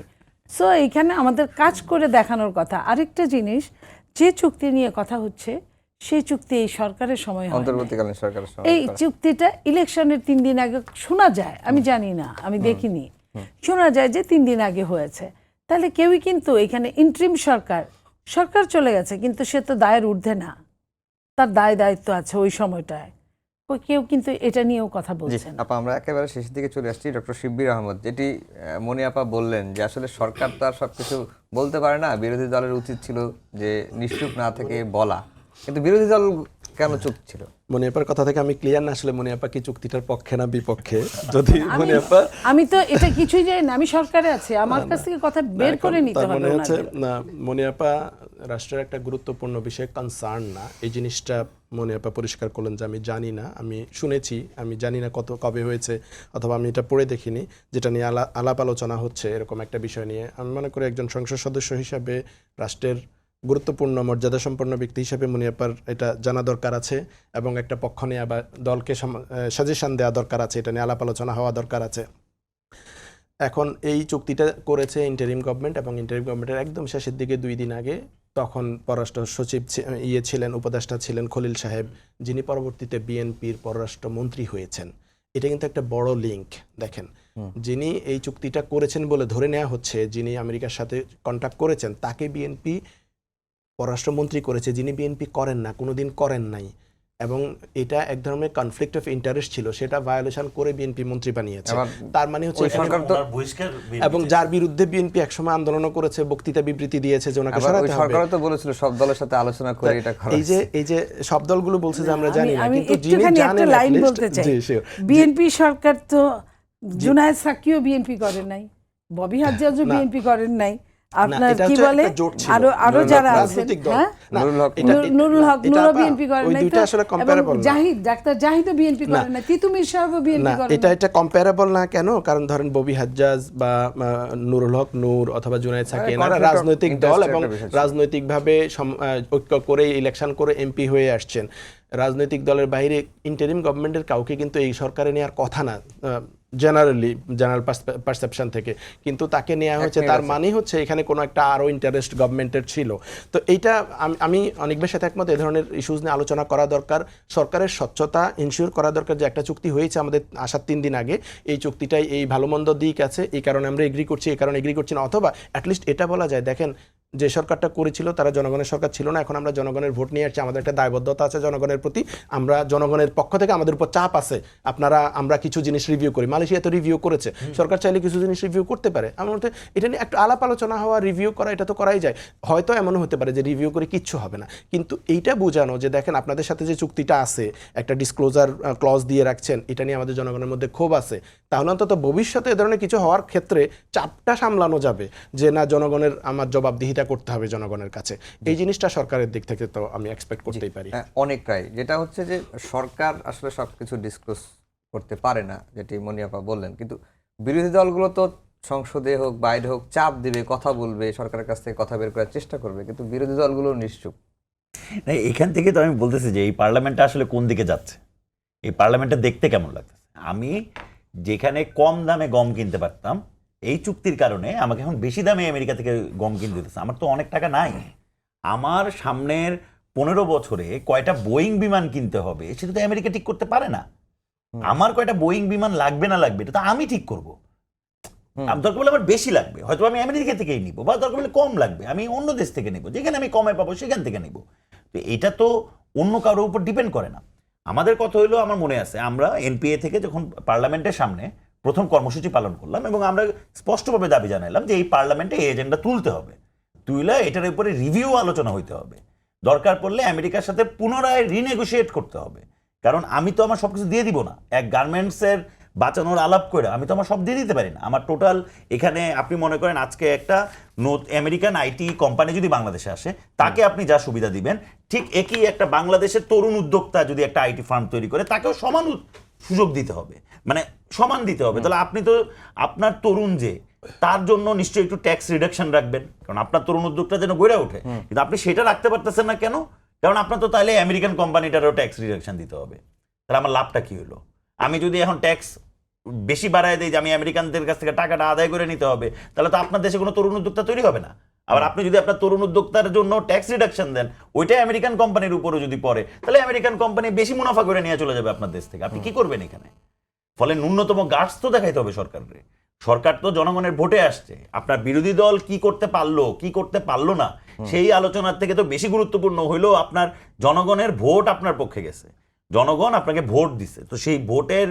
সো এইখানে আমাদের কাজ করে দেখানোর কথা। আরেকটা জিনিস, যে চুক্তি নিয়ে কথা হচ্ছে, সেই চুক্তি এই সরকারের সময় হয় না। অন্তর্বর্তীকালীন সরকারের সময় এই চুক্তিটা ইলেকশনের 3 দিন আগে শোনা যায়, আমি জানি না, আমি দেখিনি, শোনা যায় যে 3 দিন আগে হয়েছে। তাহলে কেউই কিন্তু এখানে ইন্ট্রিম সরকার চলে গেছে, কিন্তু সে তো দায়ের ঊর্ধ্বে না, তার দায়িত্ব আছে ওই সময়টায়। কেউ কিন্তু এটা নিয়েও কথা বলছে না। আপা, আমরা একেবারে শেষের দিকে চলে আসছি। ডক্টর শিব্বির আহমদ, যেটি মনি আপা বললেন যে আসলে সরকার তো আর সবকিছু বলতে পারে না, বিরোধী দলের উচিত ছিল যে নিশ্চুপ না থেকে বলা, কিন্তু বিরোধী দল কেন চুপ ছিল? মনিয়াপার কথা থেকে আমি ক্লিয়ার না, আসলে মনিয়াপা কি চুক্তিটার পক্ষে না বিপক্ষে। যদি মনিয়াপা, আমি তো এটা কিছুই জানি না, আমি সরকারে আছি, আমার কাছ থেকে কথা বের করে নিতে হবে। মনে হচ্ছে না মনিয়াপা রাষ্ট্রের একটা গুরুত্বপূর্ণ বিষয়ে কনসার্ন না, এই জিনিসটা মনিয়াপা পরিষ্কার করলেন যে আমি জানি না, আমি শুনেছি, আমি জানি না কবে হয়েছে, অথবা আমি এটা পড়ে দেখিনি, যেটা নিয়ে আলাপ আলোচনা হচ্ছে এরকম একটা বিষয় নিয়ে। আমি মনে করি একজন সংসদ সদস্য হিসাবে, রাষ্ট্রের গুরুত্বপূর্ণ মর্যাদা সম্পন্ন ব্যক্তি হিসেবে মনিয়াপার এটা জানা দরকার আছে, এবং একটা পক্ষ নিয়ে আবার দলকে সাজেশন দেওয়া দরকার আছে, এটা নিয়ে আলাপ আলোচনা হওয়া দরকার আছে। এখন এই চুক্তিটা করেছে ইন্টারিম গভর্নমেন্ট, এবং ইন্টারিম গভর্নমেন্টের একদম শেষের দিকে 2 দিন আগে তখন পররাষ্ট্র সচিব ছিলেন, উপদেষ্টা ছিলেন খলিল সাহেব, যিনি পরবর্তীতে বিএনপির পররাষ্ট্রমন্ত্রী হয়েছেন। এটা কিন্তু একটা বড় লিঙ্ক। দেখেন, যিনি এই চুক্তিটা করেছেন বলে ধরে নেওয়া হচ্ছে, যিনি আমেরিকার সাথে কন্ট্যাক্ট করেছেন, তাকে বিএনপি পররাষ্ট্রমন্ত্রী করেছে, যিনি বিএনপি করেন না, কোনোদিন করেন নাই, এবং এটা এক ধরনের কনফ্লিক্ট অফ ইন্টারেস্ট ছিল, সেটা ভায়োলেশন করে বিএনপি মন্ত্রী বানিয়েছে। তার মানে হচ্ছে এবং যার বিরুদ্ধে বিএনপি একসময় আন্দোলনও করেছে, বক্তৃতা বিবৃতি দিয়েছে যে ওনাকে সরাতে হবে। সরকারও তো বলেছিল সব দলের সাথে আলোচনা করে এটা করা। এই যে সব দলগুলো বলছে যে আমরা জানি না, কিন্তু যিনি জানেন, লাইন বলতে চাই, বিএনপি সরকার তো জুনায়েদ সাকিও বিএনপি করেন নাই, ববি হাজ্জাজও বিএনপি করেন নাই, আপনার এটা কি হচ্ছে বলে একটা জোট ছিল। আরো যারা আছেন, রাজনৈতিক দল। হ্যাঁ না, নুরুল হক, নুরুল হক, এটা নুরও আপা, বিএনপি করেন ওই নাই দুইটা তো, আসলে এবং comparable না। জাহিদ, ডাক্তার জাহিদও বিএনপি করেন না, তিতুমির সাহেবও বিএনপি না, করেন এটা না। এটা কম্পারেবল না কেন? কারণ ধরেন ববি হাজ্জাজ বা নুরুল হক নূর অথবা জুনায়েদ সাকি, এনারা conflict of রাজনৈতিক দল interest এবং একটা বিষয় ছিল। রাজনৈতিকভাবে ঐক্য করে ইলেকশন করে এমপি হয়ে আসছেন। রাজনৈতিক দলের বাইরে ইন্টারিম গভর্নমেন্টের কাউকে কিন্তু এই সরকারে নেওয়ার কথা না, জেনারেল পারসেপশন থেকে, কিন্তু তাকে নেওয়া হয়েছে। তার মানে হচ্ছে এখানে কোনো একটা আরও ইন্টারেস্ট গভর্নমেন্টের ছিল। তো এইটা আমি অনেকের সাথে একমত, এই ধরনের ইস্যুজ নিয়ে আলোচনা করা দরকার। সরকারের স্বচ্ছতা ইনশিওর করা দরকার। যে একটা চুক্তি হয়েছে আমাদের আসার 3 দিন আগে, এই চুক্তিটাই এই ভালো মন্দ দিক আছে, এই কারণে আমরা এগ্রি করছি, এই কারণে এগ্রি করছি না। অথবা অ্যাটলিস্ট এটা বলা যায়, দেখেন যে সরকারটা করেছিল তারা জনগণের সরকার ছিল না, এখন আমরা জনগণের ভোট নিয়ে আসছি, আমাদের একটা দায়বদ্ধতা আছে জনগণের প্রতি, আমরা জনগণের পক্ষ থেকে আমাদের উপর চাপ আছে, আমরা কিছু জিনিস রিভিউ করি। মালয়েশিয়া তো রিভিউ করেছে, সরকার চাইলে কিছু জিনিস রিভিউ করতে পারে। আমার মতে এটা নিয়ে একটু আলাপ আলোচনা হওয়া, রিভিউ করা, এটা তো করাই যায়। হয়তো এমনও হতে পারে যে রিভিউ করে কিচ্ছু হবে না, কিন্তু এইটা বোঝানো যে দেখেন আপনাদের সাথে যে চুক্তিটা আছে, একটা ডিসক্লোজার ক্লজ দিয়ে রাখছেন, এটা নিয়ে আমাদের জনগণের মধ্যে ক্ষোভ আছে, তাহলে অন্তত ভবিষ্যতে এ ধরনের কিছু হওয়ার ক্ষেত্রে চাপটা সামলানো যাবে, যে না, জনগণের আমার জবাবদিহিতা করতে হবে জনগণের কাছে। এই জিনিসটা সরকারের দিক থেকে তো আমি এক্সপেক্ট করতেই পারি। অনেকটাই, যেটা হচ্ছে যে সরকার আসলে সবকিছু ডিসক্লোজ করতে পারে না, যেটি মনিয়াপা বললেন, কিন্তু বিরোধী দলগুলো তো সংসদে হোক বাইরে হোক চাপ দিবে, কথা বলবে, সরকারের কাছ থেকে কথা বের করার চেষ্টা করবে, কিন্তু বিরোধী দলগুলো নিশ্চুপ। না, এখান থেকে তো আমি বলতেছি যে এই পার্লামেন্টটা আসলে কোন দিকে যাচ্ছে, এই পার্লামেন্টটা দেখতে কেমন লাগতেছে। আমি যেখানে কম দামে গম কিনতে পারতাম, এই চুক্তির কারণে আমাকে এখন বেশি দামে আমেরিকা থেকে গম কিনতে দিতেছে। আমার তো অনেক টাকা নাই, আমার সামনের 15 বছরে কয়টা বোয়িং বিমান কিনতে হবে সেটা তো আমেরিকা ঠিক করতে পারে না। আমার কয়টা বোয়িং বিমান লাগবে না লাগবে এটা তো আমি ঠিক করবো। দরকার বলে আমার বেশি লাগবে, হয়তো আমি আমেরিকা থেকেই নিব, বা দরকার বলে কম লাগবে আমি অন্য দেশ থেকে নিব, যেখানে আমি কমে পাবো সেখান থেকে নিব। তো এটা তো অন্য কারোর উপর ডিপেন্ড করে না। আমাদের কথা হইলো, আমার মনে আছে আমরা এনপিএ থেকে যখন পার্লামেন্টের সামনে প্রথম কর্মসূচি পালন করলাম, এবং আমরা স্পষ্টভাবে দাবি জানাইলাম যে এই পার্লামেন্টে এই এজেন্ডা তুলতে হবে, তুইলে এটার উপরে রিভিউ আলোচনা হইতে হবে, দরকার পড়লে আমেরিকার সাথে পুনরায় রিনেগোশিয়েট করতে হবে। কারণ আমি তো আমার সবকিছু দিয়ে দিব না, এক গার্মেন্টসের বাঁচানোর আলাপ করে আমি তো আমার সব দিয়ে দিতে পারি না। আমার টোটাল এখানে আপনি মনে করেন আজকে একটা আমেরিকান আইটি কোম্পানি যদি বাংলাদেশে আসে, তাকে আপনি যা সুবিধা দিবেন, ঠিক একই একটা বাংলাদেশের তরুণ উদ্যোক্তা যদি একটা আইটি ফার্ম তৈরি করে, তাকেও সমান সুযোগ দিতে হবে, মানে সমান দিতে হবে। তাহলে আপনি তো আপনার তরুণ যে, তার জন্য নিশ্চয়ই একটু ট্যাক্স রিডাকশন রাখবেন, কারণ আপনার তরুণ উদ্যোগটা যেন গড়ে ওঠে। কিন্তু আপনি সেটা রাখতে পারতেছেন না কেন? কারণ আপনার তো তাহলে আমেরিকান কোম্পানিটারও ট্যাক্স রিডাকশন দিতে হবে। তাহলে আমার লাভটা কি হলো? আমি যদি এখন ট্যাক্স বেশি বাড়ায় দিই, যে আমি আমেরিকানদের কাছ থেকে টাকাটা আদায় করে নিতে হবে, তাহলে তো আপনার দেশে কোনো তরুণ উদ্যোক্তা তৈরি হবে না। আবার আপনি যদি আপনার তরুণ উদ্যোক্তার জন্য ট্যাক্স রিডাকশন দেন, ওইটাই আমেরিকান কোম্পানির উপরও যদি পড়ে, তাহলে আমেরিকান কোম্পানি বেশি মুনাফা করে নিয়ে চলে যাবে আপনার দেশ থেকে। আপনি কি করবেন এখানে? ফলে ন্যূনতম গার্ডস তো দেখাইতে হবে সরকারের। সরকার তো জনগণের ভোটে আসছে, আপনার বিরোধী দল কি করতে পারলো কি করতে পারলো না সেই আলোচনার থেকে তো বেশি গুরুত্বপূর্ণ হইলো আপনার জনগণের ভোট আপনার পক্ষে গেছে, জনগণ আপনাকে ভোট দিছে, তো সেই ভোটের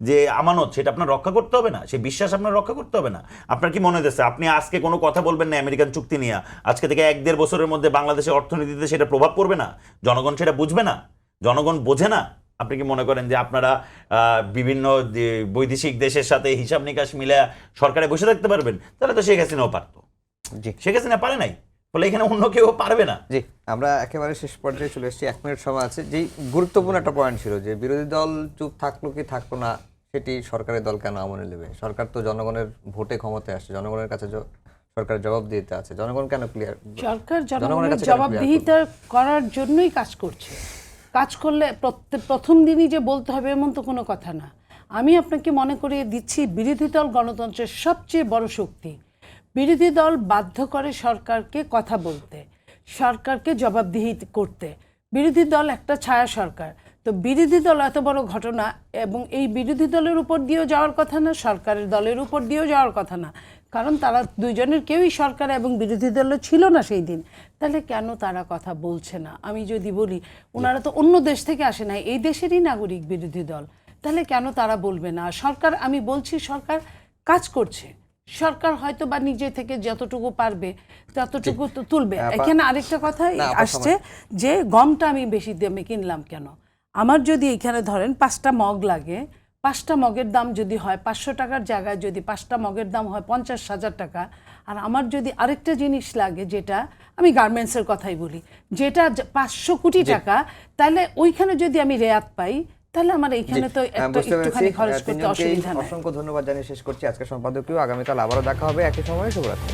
যে আমানত সেটা আপনার রক্ষা করতে হবে না, সেই বিশ্বাস আপনার রক্ষা করতে হবে না। আপনার কি মনে হচ্ছে আপনি আজকে কোনো কথা বলবেন না আমেরিকান চুক্তি নিয়ে, আজকে থেকে 1-1.5 বছরের মধ্যে বাংলাদেশের অর্থনীতিতে সেটা প্রভাব পড়বে না? জনগণ সেটা বুঝবে না? জনগণ বোঝে না? আপনি কি মনে করেন যে আপনারা বিভিন্ন বৈদেশিক দেশের সাথে হিসাব নিকাশ মিলে সরকারে বসে থাকতে পারবেন? তাহলে তো শেখ হাসিনাও পারতো, শেখ হাসিনা পারে নাই, ফলে এখানে অন্য কেউ পারবে না। জি, আমরা একেবারে শেষ পর্যায়ে চলে এসেছি, 1 মিনিট সময় আছে। যেই গুরুত্বপূর্ণ একটা পয়েন্ট ছিল যে বিরোধী দল চুপ থাকলো কি থাকলো না, সেটি সরকারের দল কেন আমলে নেবে? সরকার তো জনগণের ভোটে ক্ষমতায় আসছে, জনগণের কাছে সরকারের জবাব দিতে আছে, জনগণ কেন ক্লিয়ার? সরকার জনগণের জবাবদিহিতা করার জন্যই কাজ করছে। কাজ করলে প্রথম দিনই যে বলতে হবে এমন তো কোনো কথা না। আমি আপনাকে মনে করিয়ে দিচ্ছি, বিরোধী দল গণতন্ত্রের সবচেয়ে বড় শক্তি। বিরোধী দল বাধ্য করে সরকারকে কথা বলতে, সরকারকে জবাবদিহি করতে। বিরোধী দল একটা ছায়া সরকার, তো বিরোধী দল এত বড় ঘটনা, এবং এই বিরোধী দলের উপর দিয়েও যাওয়ার কথা না, সরকারের দলের উপর দিয়েও যাওয়ার কথা না, কারণ তারা দুইজনের কেউই সরকার এবং বিরোধী দলে ছিল না সেই দিন। তাহলে কেন তারা কথা বলছে না? আমি যদি বলি, ওনারা তো অন্য দেশ থেকে আসে নাই, এই দেশেরই নাগরিক বিরোধী দল, তাহলে কেন তারা বলবে না? সরকার, আমি বলছি সরকার কাজ করছে, সরকার হয়তো বা নিজে থেকে যতটুকু পারবে ততটুকু তো তুলবে। এখানে আরেকটা কথা আসছে যে গমটা আমি বেশি দামে কিনলাম কেন? আমার যদি এখানে ধরেন 5টা মগ লাগে, 5টা মগের দাম যদি হয় 500 টাকার জায়গায় যদি 5টা মগের দাম হয় 50,000 টাকা, আর আমার যদি আরেকটা জিনিস লাগে, যেটা আমি গার্মেন্টসের কথাই বলি, যেটা 500 কোটি টাকা, তাহলে ওইখানে যদি আমি রেয়াত পাই, তাহলে আমার এইখানে তো একটুখানি খরচ করতে অসুবিধা নেই। অসংখ্য ধন্যবাদ জানিয়ে শেষ করছি আজকের সম্পাদকীয়। আগামীকাল আবারও দেখা হবে একই সময়ে। শুভরাত্রি।